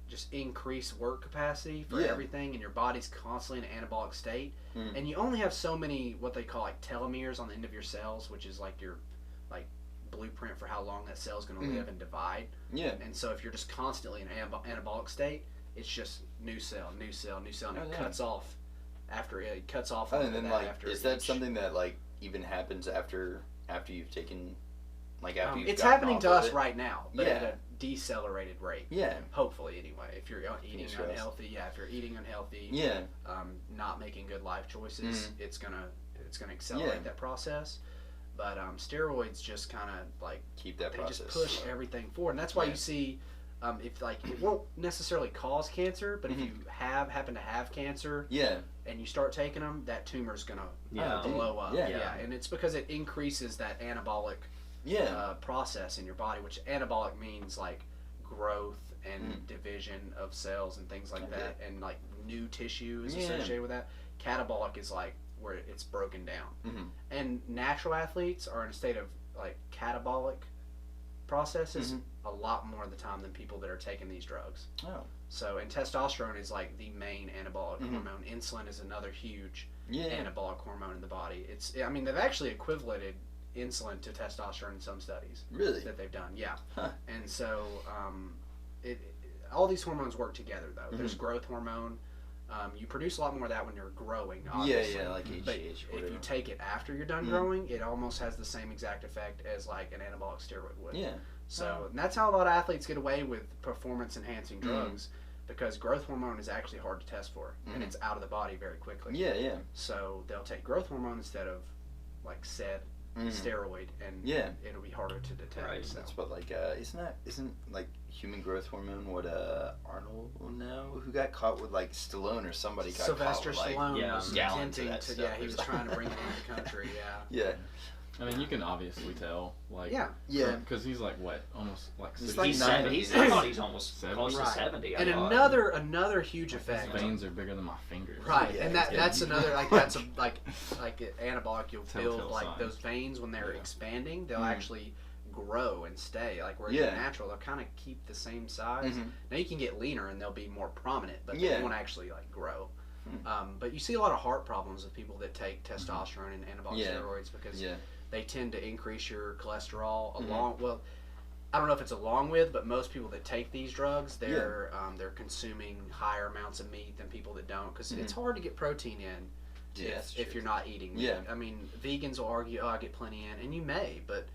just increase work capacity for everything, and your body's constantly in an anabolic state. And you only have so many what they call like telomeres on the end of your cells, which is like your like blueprint for how long that cell's going to live and divide. And so if you're just constantly in an anabolic state, it's just new cell, and it cuts off after it cuts off. And then like, is that something that like even happens after you've taken, like after you've it's happening to us right now, but at a decelerated rate. Hopefully, anyway. If you're eating unhealthy, if you're eating unhealthy, not making good life choices, it's gonna accelerate that process. But steroids just kind of like keep that process. Just push everything forward, and that's why you see. If like it won't necessarily cause cancer, but if you happen to have cancer, and you start taking them, that tumor's gonna blow up. And it's because it increases that anabolic process in your body, which anabolic means like growth and division of cells and things like that, and like new tissue is associated with that. Catabolic is like where it's broken down, and natural athletes are in a state of like catabolic processes a lot more of the time than people that are taking these drugs. So, and testosterone is like the main anabolic hormone. Insulin is another huge anabolic hormone in the body. I mean, they've actually equivalated insulin to testosterone in some studies. Really? That they've done, And so, all these hormones work together, though. There's growth hormone. You produce a lot more of that when you're growing, obviously. Like HGH. But if you take it after you're done growing, it almost has the same exact effect as like an anabolic steroid would. So and that's how a lot of athletes get away with performance-enhancing drugs, because growth hormone is actually hard to test for, and it's out of the body very quickly. So they'll take growth hormone instead of like said steroid, and it'll be harder to detect. Right. So. That's what like isn't like human growth hormone what Arnold who got caught with like Stallone or somebody got Sylvester caught with, Stallone was attempting to he was trying to bring it into the country. I mean, you can obviously tell, like, because he's like what, almost like 60. He's 70. I thought he's almost 70. Close to 70. And another huge effect. His veins are bigger than my fingers. Right, and that's another that's like anabolic. You'll build like those veins when they're expanding. They'll actually grow and stay. Like where they're natural, they'll kind of keep the same size. Now you can get leaner and they'll be more prominent, but they won't actually like grow. But you see a lot of heart problems with people that take testosterone and anabolic steroids because they tend to increase your cholesterol along. Well, I don't know if it's along with, but most people that take these drugs, they're consuming higher amounts of meat than people that don't, because it's hard to get protein in if you're not eating meat. I mean, vegans will argue, oh, I get plenty in, and you may, but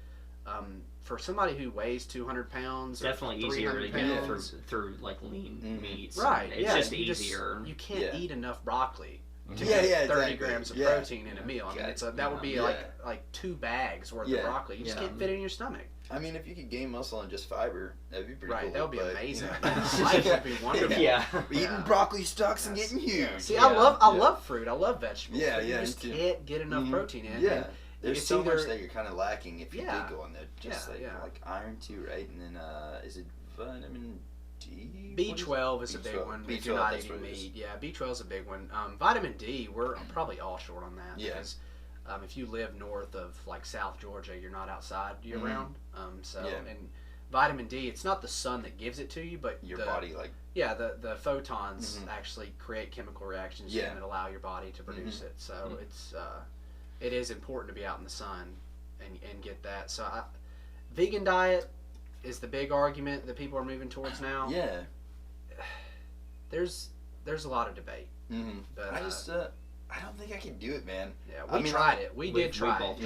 for somebody who weighs 200 pounds, definitely easier to get through like lean meats. Right? It's just easier. You can't eat enough broccoli to get 30 exactly. grams of protein in a meal. I mean, that would be like 2 bags worth of broccoli. You just can't fit it in your stomach. I mean, if you could gain muscle on just fiber, that'd be pretty cool. That would be amazing. Life would be wonderful. Eating broccoli stalks and getting huge. See, I love fruit. I love vegetables. You just too. can't get enough protein in. There's so much that you're kind of lacking if you did go on there. Just like iron too, right? And then is it vitamin D? B12 is a big one if you're not eating meat. Yeah, B12 is a big one. Vitamin D, we're probably all short on that because if you live north of like South Georgia, you're not outside year round. And vitamin D, it's not the sun that gives it to you, but your body the photons actually create chemical reactions that allow your body to produce it. So it is important to be out in the sun and get that. So vegan diet is the big argument that people are moving towards now. There's a lot of debate. But, I don't think I can do it, man. Yeah, we tried it. We did try it.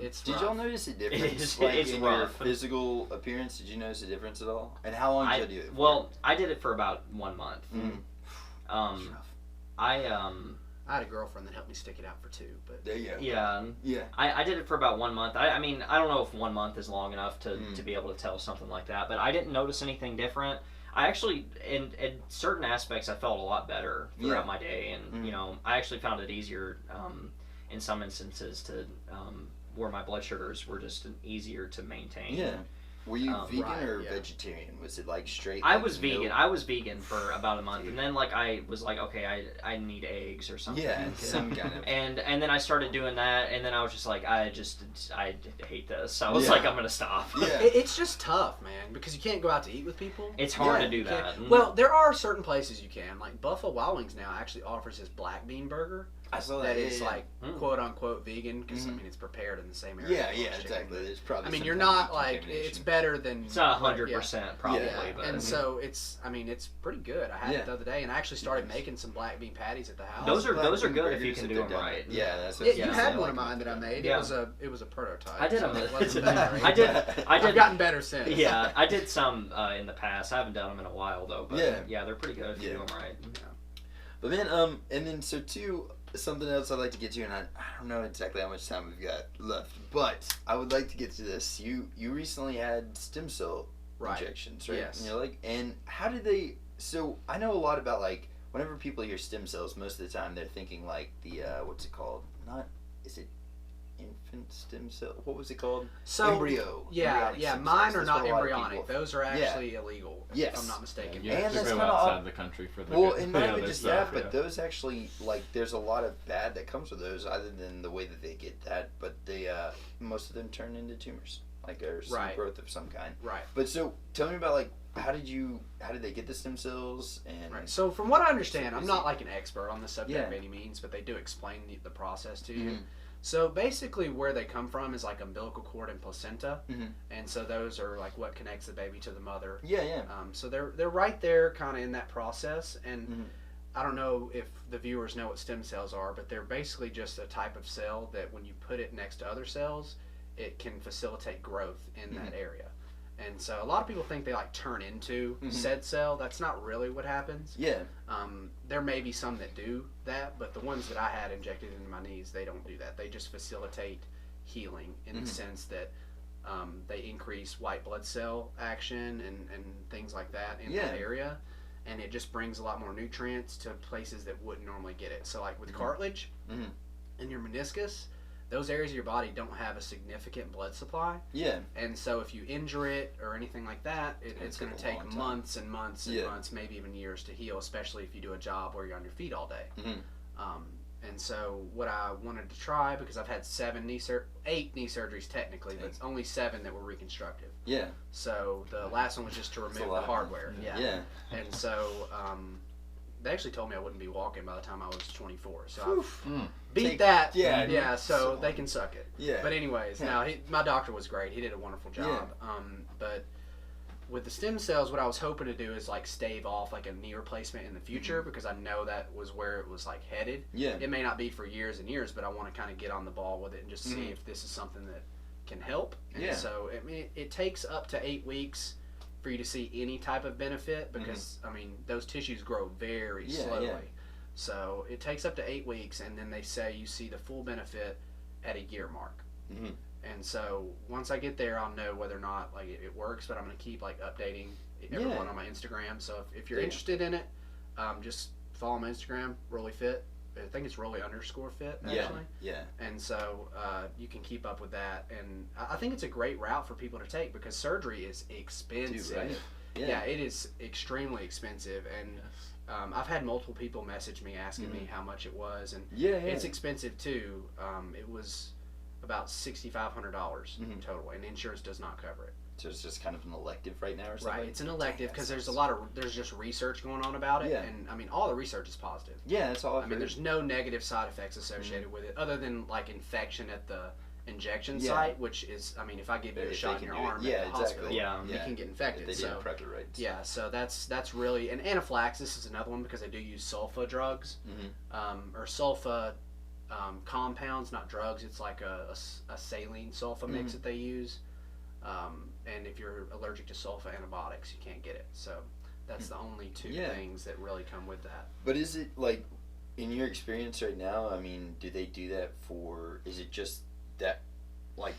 It's did rough. y'all notice a difference in your physical appearance? Did you notice a difference at all? And how long did you do it for? Well, I did it for about 1 month. I had a girlfriend that helped me stick it out for 2, but there you go. Yeah. I did it for about 1 month. I mean, I don't know if 1 month is long enough to be able to tell something like that, but I didn't notice anything different. I actually, in certain aspects, I felt a lot better throughout my day, and I actually found it easier in some instances to where my blood sugars were just easier to maintain. Yeah. Were you vegan or vegetarian? Was it like straight? I was vegan. I was vegan for about a month, and then like I was like, okay, I need eggs or something. Yeah, some kind of. And then I started doing that, and then I was just like, I hate this. I was like, I'm gonna stop. Yeah. It's just tough, man, because you can't go out to eat with people. It's hard to do that. Well, there are certain places you can. Like Buffalo Wild Wings now actually offers this black bean burger. I saw that. It's like quote unquote vegan because I mean it's prepared in the same area. Yeah, exactly. There's probably. I mean, you're not like it's better than. It's not 100% probably, but and so it's. I mean, it's pretty good. I had it the other day, and I actually started making some black bean patties at the house. Those are good if you can do them right. Yeah, that's. You had one of mine that I made. It was a prototype. I did them. I've gotten better since. Yeah, I did some in the past. I haven't done them in a while though. But yeah, they're pretty good if you do them right. Yeah. But man, and then so too. Something else I'd like to get to, and I don't know exactly how much time we've got left, but I would like to get to this. You recently had stem cell injections, right? Yes. And you're like, and how did they? So I know a lot about like whenever people hear stem cells, most of the time they're thinking like the what's it called? Is it infant stem cell? What was it called? So embryo. Yeah. Mine are not embryonic. Those are actually illegal. Yes. If I'm not mistaken. You have to go outside the country for the and not even just that, but those actually, like, there's a lot of bad that comes with those, other than the way that they get that, but they, most of them turn into tumors, like, or some growth of some kind. Right. But so, tell me about, like, how did they get the stem cells? And so from what I understand, I'm not like an expert on the subject by any means, but they do explain the process to you. So basically where they come from is like umbilical cord and placenta, and so those are like what connects the baby to the mother. So they're right there kind of in that process, and I don't know if the viewers know what stem cells are, but they're basically just a type of cell that when you put it next to other cells, it can facilitate growth in that area. And so a lot of people think they like turn into said cell. That's not really what happens. Yeah. There may be some that do that, but the ones that I had injected into my knees, they don't do that. They just facilitate healing in the sense that they increase white blood cell action and things like that in that area. And it just brings a lot more nutrients to places that wouldn't normally get it. So like with cartilage and your meniscus, those areas of your body don't have a significant blood supply. Yeah. And so if you injure it or anything like that, it's going to take months and months and months, maybe even years to heal, especially if you do a job where you're on your feet all day. And so what I wanted to try, because I've had 8 knee surgeries technically, but it's only 7 that were reconstructive. Yeah. So the last one was just to remove the hardware. And so they actually told me I wouldn't be walking by the time I was 24. So beat that. Yeah. So they can suck it. Yeah. But anyways, now my doctor was great. He did a wonderful job. Yeah. But with the stem cells, what I was hoping to do is like stave off like a knee replacement in the future because I know that was where it was like headed. Yeah. It may not be for years and years, but I want to kind of get on the ball with it and just see if this is something that can help. And so I mean, it takes up to 8 weeks for you to see any type of benefit because I mean those tissues grow very slowly. Yeah. So it takes up to 8 weeks, and then they say you see the full benefit at a year mark. And so once I get there, I'll know whether or not like it works. But I'm gonna keep like updating everyone on my Instagram. So if you're interested in it, just follow my Instagram, Rollie Fit. I think it's Rollie_fit actually. Yeah. And so you can keep up with that, and I think it's a great route for people to take because surgery is expensive. Dude, right? Yeah, it is extremely expensive, and I've had multiple people message me asking me how much it was, and it's expensive too. It was about $6,500 total, and insurance does not cover it. So it's just kind of an elective right now or something? Right, it's an elective because there's just research going on about it, and I mean all the research is positive. Yeah, that's all. I mean, there's no negative side effects associated with it other than like infection at the injection site, which is, I mean, if I give you a shot in your arm at the hospital, you can get infected. They didn't prep it right. Yeah, so that's really, and anaphylaxis is another one because they do use sulfa drugs, or sulfa compounds, not drugs. It's like a saline sulfa mix that they use. And if you're allergic to sulfa antibiotics, you can't get it. So that's the only two things that really come with that. But is it like, in your experience right now, I mean, do they do that for, is it just that, like,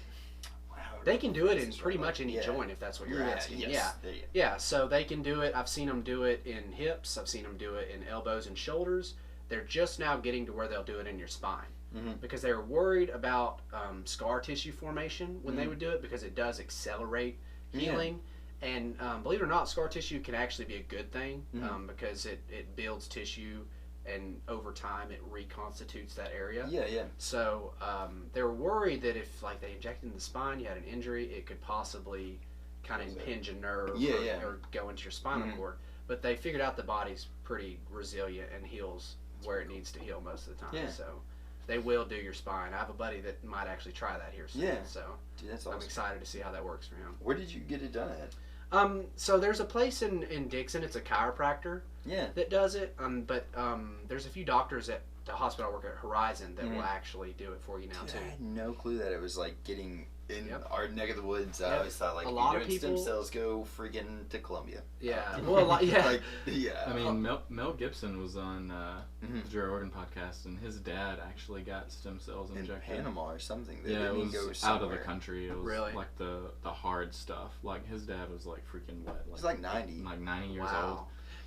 they can do it in pretty much any joint if that's what you're asking. Yeah, so they can do it. I've seen them do it in hips. I've seen them do it in elbows and shoulders. They're just now getting to where they'll do it in your spine. Because they were worried about scar tissue formation when they would do it because it does accelerate healing. And believe it or not, scar tissue can actually be a good thing because it builds tissue and over time it reconstitutes that area. So they were worried that if like they injected in the spine, you had an injury, it could possibly kind of impinge a nerve or go into your spinal cord. But they figured out the body's pretty resilient and heals where it needs to heal most of the time. So they will do your spine. I have a buddy that might actually try that here soon. So dude, that's awesome. I'm excited to see how that works for him. Where did you get it done at? So there's a place in Dixon. It's a chiropractor that does it. But there's a few doctors at the hospital I work at, Horizon, that will actually do it for you now too. I had no clue that it was like getting in our neck of the woods. I always thought like a lot of people, stem cells go freaking to Colombia. Well, a lot, like, I mean, Mel Gibson was on the Joe Rogan podcast, and his dad actually got stem cells injected in Panama or something. They it was go out of the country. It was like the hard stuff. Like his dad was like freaking wet. He's like 90. Like 90 years old.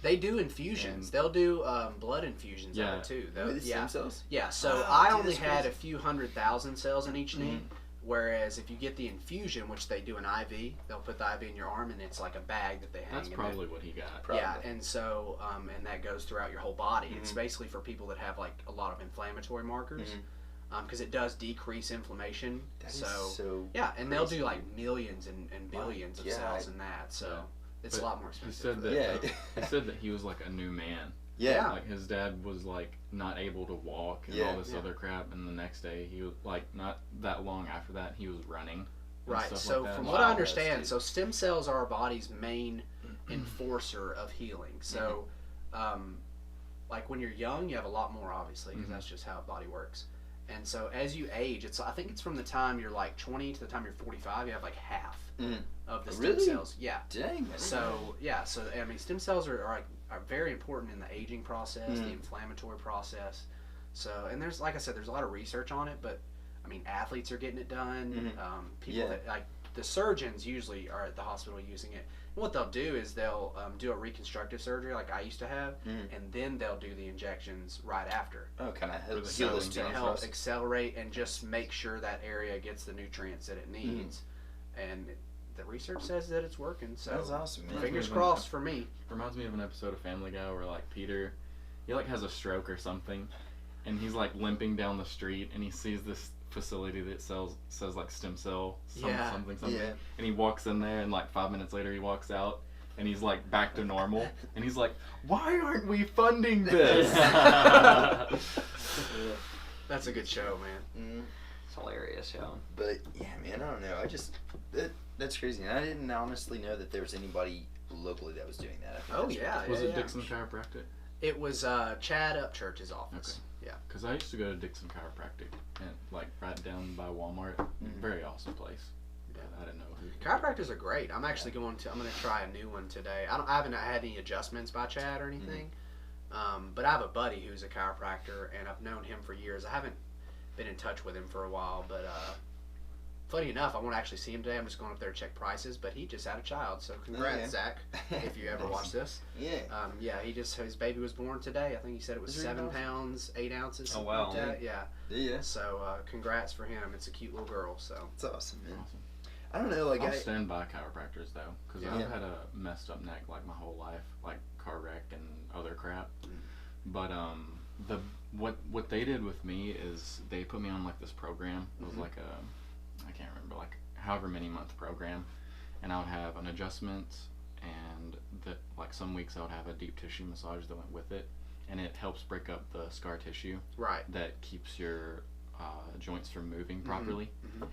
They do infusions. They'll do blood infusions of it too. With stem cells? Yeah, so I only had a few 100,000 cells in each knee, whereas if you get the infusion, which they do an IV, they'll put the IV in your arm, and it's like a bag that they hang That's probably what he got. Probably. Yeah, and so, and that goes throughout your whole body. It's basically for people that have like a lot of inflammatory markers. Because it does decrease inflammation. So yeah, and they'll do like millions and billions of cells in that. So it's a lot more expensive. He said that he was like a new man. Like his dad was like not able to walk and all this other crap, and the next day he was like, not that long after that, he was running. Right. So from what I understand, so stem cells are our body's main enforcer of healing. So like when you're young, you have a lot more, obviously, because that's just how a body works. And so as you age, I think it's from the time you're like 20 to the time you're 45, you have like half of the stem cells. Yeah. Dang. So I mean, stem cells are very important in the aging process, the inflammatory process. So, and there's, like I said, there's a lot of research on it, but I mean, athletes are getting it done. People that like the surgeons usually are at the hospital using it. And what they'll do is they'll do a reconstructive surgery like I used to have, and then they'll do the injections right after. Oh, kind of to help accelerate and just make sure that area gets the nutrients that it needs. And the research says that it's working. So that's awesome, man. Fingers crossed for me. Reminds me of an episode of Family Guy where like Peter, he like has a stroke or something, and he's like limping down the street, and he sees this facility that says like stem cell something, and he walks in there, and like 5 minutes later he walks out, and he's like back to normal, and he's like, why aren't we funding this? That's a good show, man. It's hilarious, yeah. But yeah, man, I don't know. That's crazy. And I didn't honestly know that there was anybody locally that was doing that. Was it Dixon Chiropractic? It was Chad Upchurch's office. Okay. Yeah. Because I used to go to Dixon Chiropractic, and like right down by Walmart. Very awesome place. Yeah. I didn't know who. Chiropractors are great. I'm actually going to try a new one today. I haven't had any adjustments by Chad or anything. But I have a buddy who's a chiropractor, and I've known him for years. I haven't been in touch with him for a while, but funny enough, I won't actually see him today. I'm just going up there to check prices, but he just had a child, so congrats, Zach, if you ever watch this. Yeah. His baby was born today. I think he said it was 7 pounds, 8 ounces. Oh, wow. Like that. Yeah. So, congrats for him. It's a cute little girl, so. It's awesome, man. I don't know, I'll stand by chiropractors, though, because I've had a messed up neck, like, my whole life, like car wreck and other crap. But, what they did with me is they put me on, like, this program. It was like I can't remember, like however many month program, and I would have an adjustment, and like some weeks I would have a deep tissue massage that went with it, and it helps break up the scar tissue that keeps your joints from moving properly.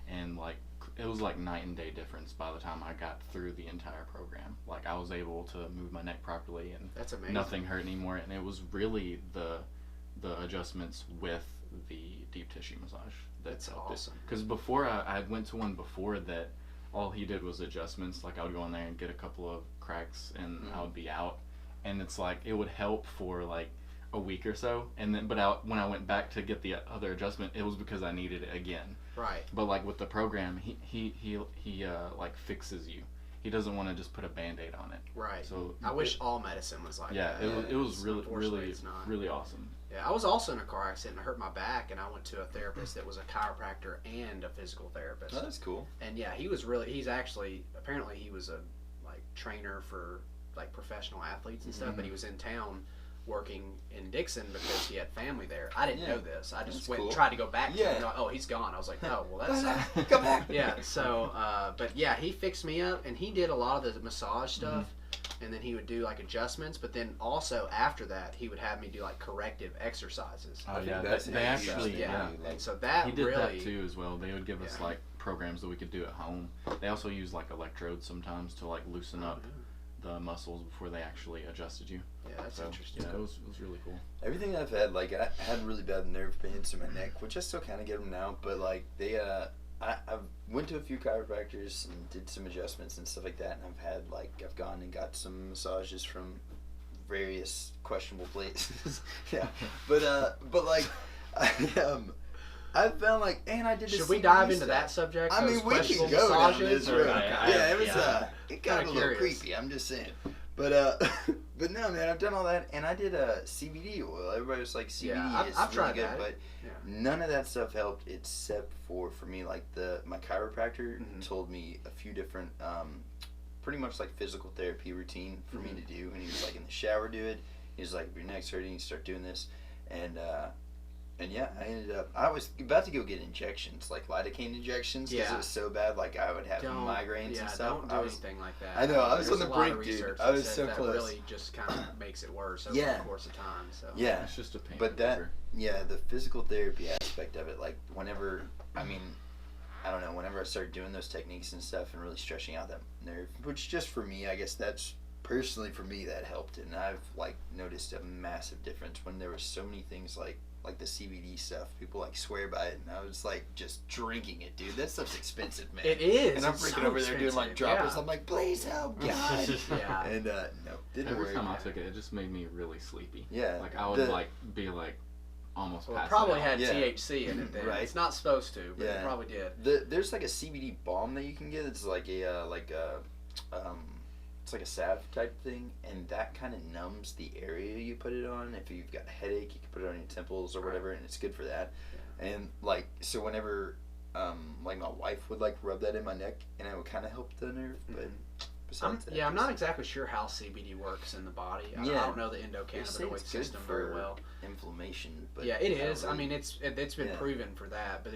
And like it was like night and day difference by the time I got through the entire program. Like I was able to move my neck properly, and that's amazing. Nothing hurt anymore, and it was really the adjustments with the deep tissue massage. That's awesome. Because before I went to one before that, all he did was adjustments. Like I would go in there and get a couple of cracks, and I would be out. And it's like it would help for like a week or so, and then when I went back to get the other adjustment, it was because I needed it again. Right. But like with the program, he like fixes you. He doesn't want to just put a Band-Aid on it. Right. So I wish all medicine was like that. It was really awesome. Yeah, I was also in a car accident and I hurt my back, and I went to a therapist that was a chiropractor and a physical therapist. Oh, that's cool. And yeah, apparently he was a like trainer for like professional athletes and stuff, but he was in town working in Dixon because he had family there. I didn't know this. I just went and tried to go back to him. And oh, he's gone. I was like, oh, well, that's... Come back. Yeah, so, but yeah, he fixed me up, and he did a lot of the massage stuff, and then he would do, like, adjustments, but then also after that, he would have me do, like, corrective exercises. Oh, yeah, they actually, and so that he did that, too, as well. They would give us, like, programs that we could do at home. They also use, like, electrodes sometimes to, like, loosen up the muscles before they actually adjusted you. Yeah, that's interesting. Yeah, it was really cool. Everything I've had, like, I had really bad nerve pains in my neck, which I still kind of get them now, but, like, I went to a few chiropractors and did some adjustments and stuff like that, and I've gone and got some massages from various questionable places. But, like, I found like, and I did. Should we dive into that subject? I mean, we can go down this road. Yeah, it was. It got a little creepy. I'm just saying. But no, man, I've done all that, and I did a CBD oil. Everybody was like, CBD is I've really tried good, that. but none of that stuff helped except for me, like my chiropractor told me a few different, pretty much like physical therapy routine for me to do, and he was like, in the shower, do it. He was like, if your neck's hurting, you start doing this, and yeah, I was about to go get injections, like lidocaine injections, because it was so bad, like I would have migraines and stuff. Don't do anything like that. I know, I was on the brink, dude. I was so close. That really just kind of makes it worse over the course of time. So yeah, it's just a pain. But the physical therapy aspect of it, like whenever I started doing those techniques and stuff and really stretching out that nerve, which just for me, I guess that's personally for me that helped, and I've like noticed a massive difference when there were so many things like the CBD stuff. People like swear by it, and I was like just drinking it, dude. That stuff's expensive, man. It is. And I'm freaking over there doing like droppers. I'm like, please help, God. And no, didn't work. Every time I took it, it just made me really sleepy. Yeah. Like I would be like almost passed out. It probably had THC in it then. Right. It's not supposed to, but it probably did. There's like a CBD balm that you can get. It's like it's like a salve type thing, and that kind of numbs the area you put it on. If you've got a headache, you can put it on your temples or whatever, and it's good for that. And like, so whenever like my wife would like rub that in my neck, and it would kind of help the nerve, but besides that, I'm not exactly sure how CBD works in the body. I don't know the endocannabinoid system very well. Inflammation, but yeah, it is. Really, I mean, it's been proven for that, but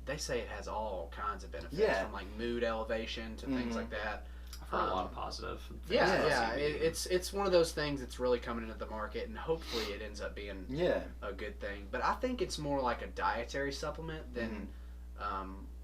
they say it has all kinds of benefits from like mood elevation to things like that. I for a lot of positive. It's one of those things that's really coming into the market, and hopefully it ends up being a good thing. But I think it's more like a dietary supplement than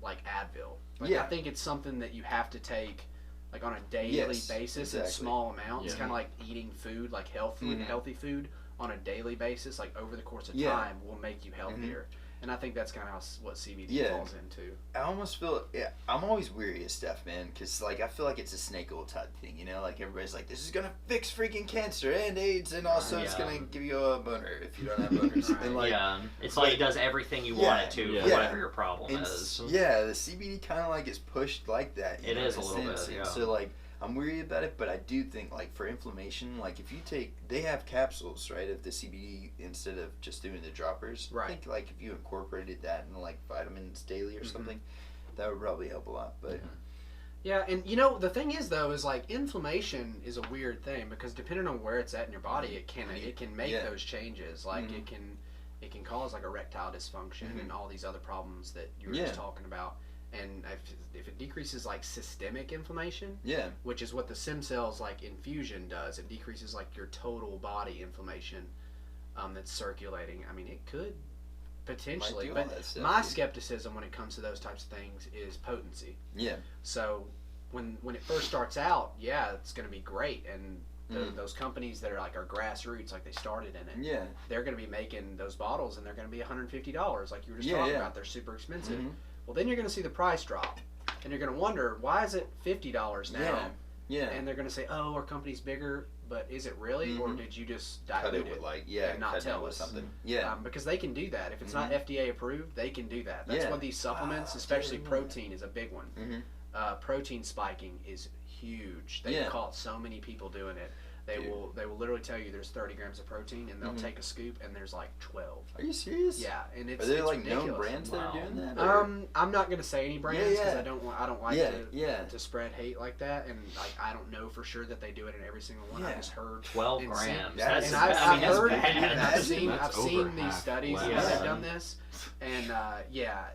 like Advil. Like I think it's something that you have to take like on a daily basis in small amounts. It's kind of like eating food, like healthy food on a daily basis, like over the course of time will make you healthier. And I think that's kind of what CBD falls into. I almost feel, I'm always weary of stuff, man, because like I feel like it's a snake oil type thing, you know? Like everybody's like, this is gonna fix freaking cancer and AIDS, and also it's gonna give you a boner if you don't have boners. And like, it's like it does everything you want it to, whatever your problem is. Yeah, the CBD kind of like is pushed like that. It is a little bit. And so like, I'm worried about it, but I do think like for inflammation, like if you take, they have capsules, right, of the CBD instead of just doing the droppers. Right. I think like if you incorporated that in like vitamins daily or something, that would probably help a lot. But yeah, and you know the thing is though is like inflammation is a weird thing because depending on where it's at in your body, it can make those changes. Like it can cause like erectile dysfunction and all these other problems that you were just talking about. And if it decreases like systemic inflammation, which is what the stem cells like infusion does, it decreases like your total body inflammation that's circulating. I mean, it could potentially, but my skepticism when it comes to those types of things is potency. Yeah. So when it first starts out, it's going to be great, and those companies that are grassroots, like they started in it, they're going to be making those bottles, and they're going to be $150, like you were just talking about. They're super expensive. Well, then you're going to see the price drop, and you're going to wonder, why is it $50 now? Yeah. And they're going to say, oh, our company's bigger, but is it really, or did you just dilute it and not tell us? Something. Because they can do that. If it's not FDA approved, they can do that. That's what these supplements, especially protein, is a big one. Protein spiking is huge. They've caught so many people doing it. They will literally tell you there's 30 grams of protein, and they'll take a scoop, and there's like 12. Are you serious? Yeah, and it's are there like ridiculous. known brands that are doing that? I'm not gonna say any brands because I don't like to spread hate like that, and like I don't know for sure that they do it in every single one. I just heard 12 grams. I've seen these studies that have done this, and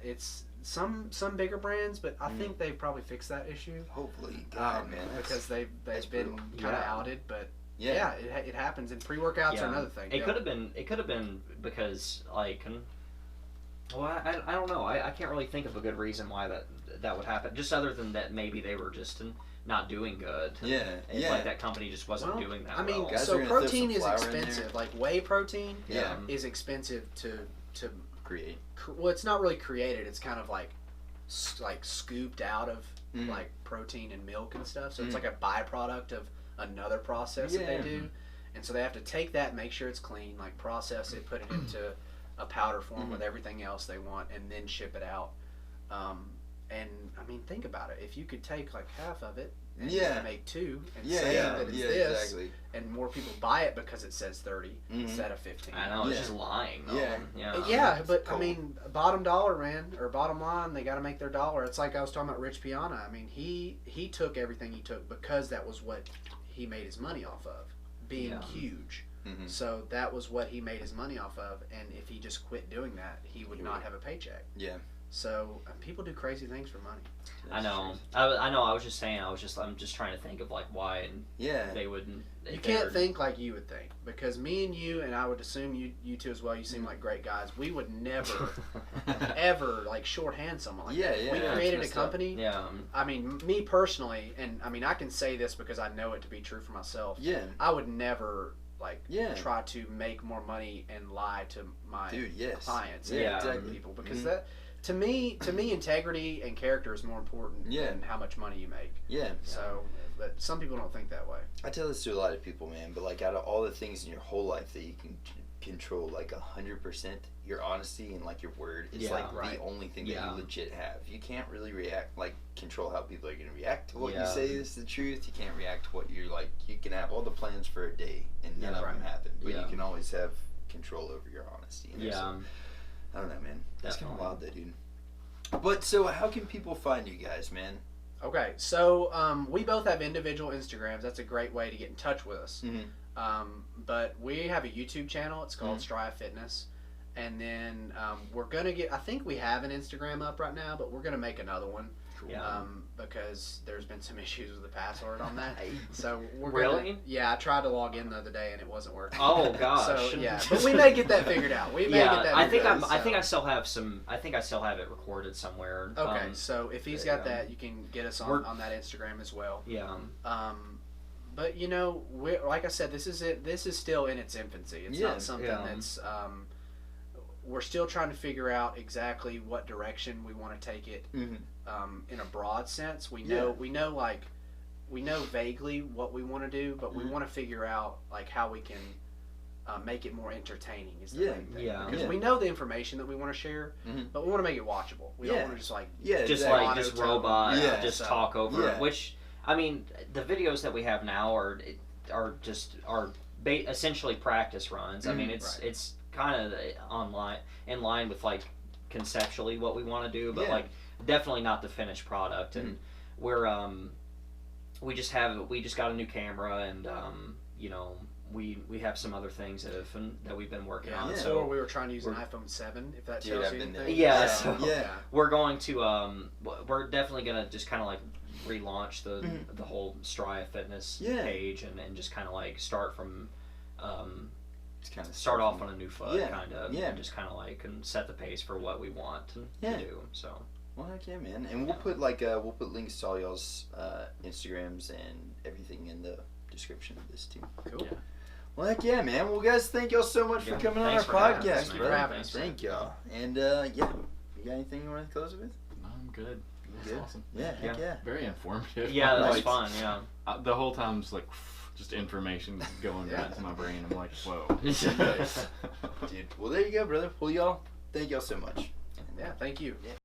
it's. Some bigger brands, but I think they've probably fixed that issue. Hopefully, God, man, because they've been kind of outed, but it happens. And pre-workouts are another thing. It could have been because like, well, I don't know. I can't really think of a good reason why that would happen. Just other than that, maybe they were just not doing good. Like that company just wasn't doing that. I mean, well. so protein is expensive. Like whey protein, is expensive to create. Well, it's not really created. It's kind of like scooped out of like protein and milk and stuff. So it's like a byproduct of another process that they do. And so they have to take that, make sure it's clean, like process it, put it into a powder form with everything else they want, and then ship it out. And I mean, think about it. If you could take like half of it and make two and say that it's this, and more people buy it because it says 30 instead of 15. I know, it's just lying though. But cool. I mean, bottom line, they got to make their dollar. It's like I was talking about Rich Piana. I mean, he took everything he took because that was what he made his money off of, being huge. So that was what he made his money off of, and if he just quit doing that, he would not have a paycheck. So people do crazy things for money. I know. I know. I'm just trying to think of like why they wouldn't. You can't think like you would think, because me and you, and I would assume you two as well. You seem like great guys. We would never, ever like shorthand someone like that. We created a company. I mean, me personally, and I mean, I can say this because I know it to be true for myself. I would never try to make more money and lie to my clients and people, because that. To me, integrity and character is more important than how much money you make. So, but some people don't think that way. I tell this to a lot of people, man. But like, out of all the things in your whole life that you can control, like 100%, your honesty and like your word is the only thing that you legit have. You can't really control how people are going to react to what you say is the truth. You can't react to what you're like. You can have all the plans for a day and none of them happen, but you can always have control over your honesty. So, I don't know, man. That's kind of wild, though, dude. But so, how can people find you guys, man? Okay, so we both have individual Instagrams. That's a great way to get in touch with us. But we have a YouTube channel. It's called Striafitness. And then we're going to I think we have an Instagram up right now, but we're going to make another one. Cool. Because there's been some issues with the password on that. So we're really? Yeah, I tried to log in the other day and it wasn't working. Oh gosh. So yeah, but we may get that figured out. We may get that. I think I still have some. I think I still have it recorded somewhere. Okay, so if he's got that, you can get us on that Instagram as well. Yeah. But like I said, this is still in its infancy. It's not something that's. We're still trying to figure out exactly what direction we want to take it. In a broad sense, we know vaguely what we want to do, but we want to figure out like how we can make it more entertaining. Is the main thing. Because we know the information that we want to share, but we want to make it watchable. We don't want to just robot, just talk over it. Which I mean, the videos that we have now are essentially practice runs. I mean, it's kind of in line with like conceptually what we want to do, but like definitely not the finished product. And we're we just got a new camera, and we have some other things that we've been working on. So we were trying to use an iPhone 7, if that tells you anything. We're going to we're definitely gonna just kind of like relaunch the whole Striafitness page and just kind of like start from start off on a new foot, and just kind of like and set the pace for what we want to do. So well, heck yeah, man, and we'll put links to all y'all's Instagrams and everything in the description of this too. Cool. Yeah. Well, heck yeah, man. Well, guys, thank y'all so much for coming on our podcast. Thank you for having us. Thank y'all. And you got anything you want to close with? No, I'm good. That's awesome. Yeah, heck yeah. Very informative. Yeah, that was fun. Yeah. The whole time it's like just information going right to my brain. I'm like, whoa. Dude, well, there you go, brother. Well, y'all, thank y'all so much. Yeah, thank you. Yeah.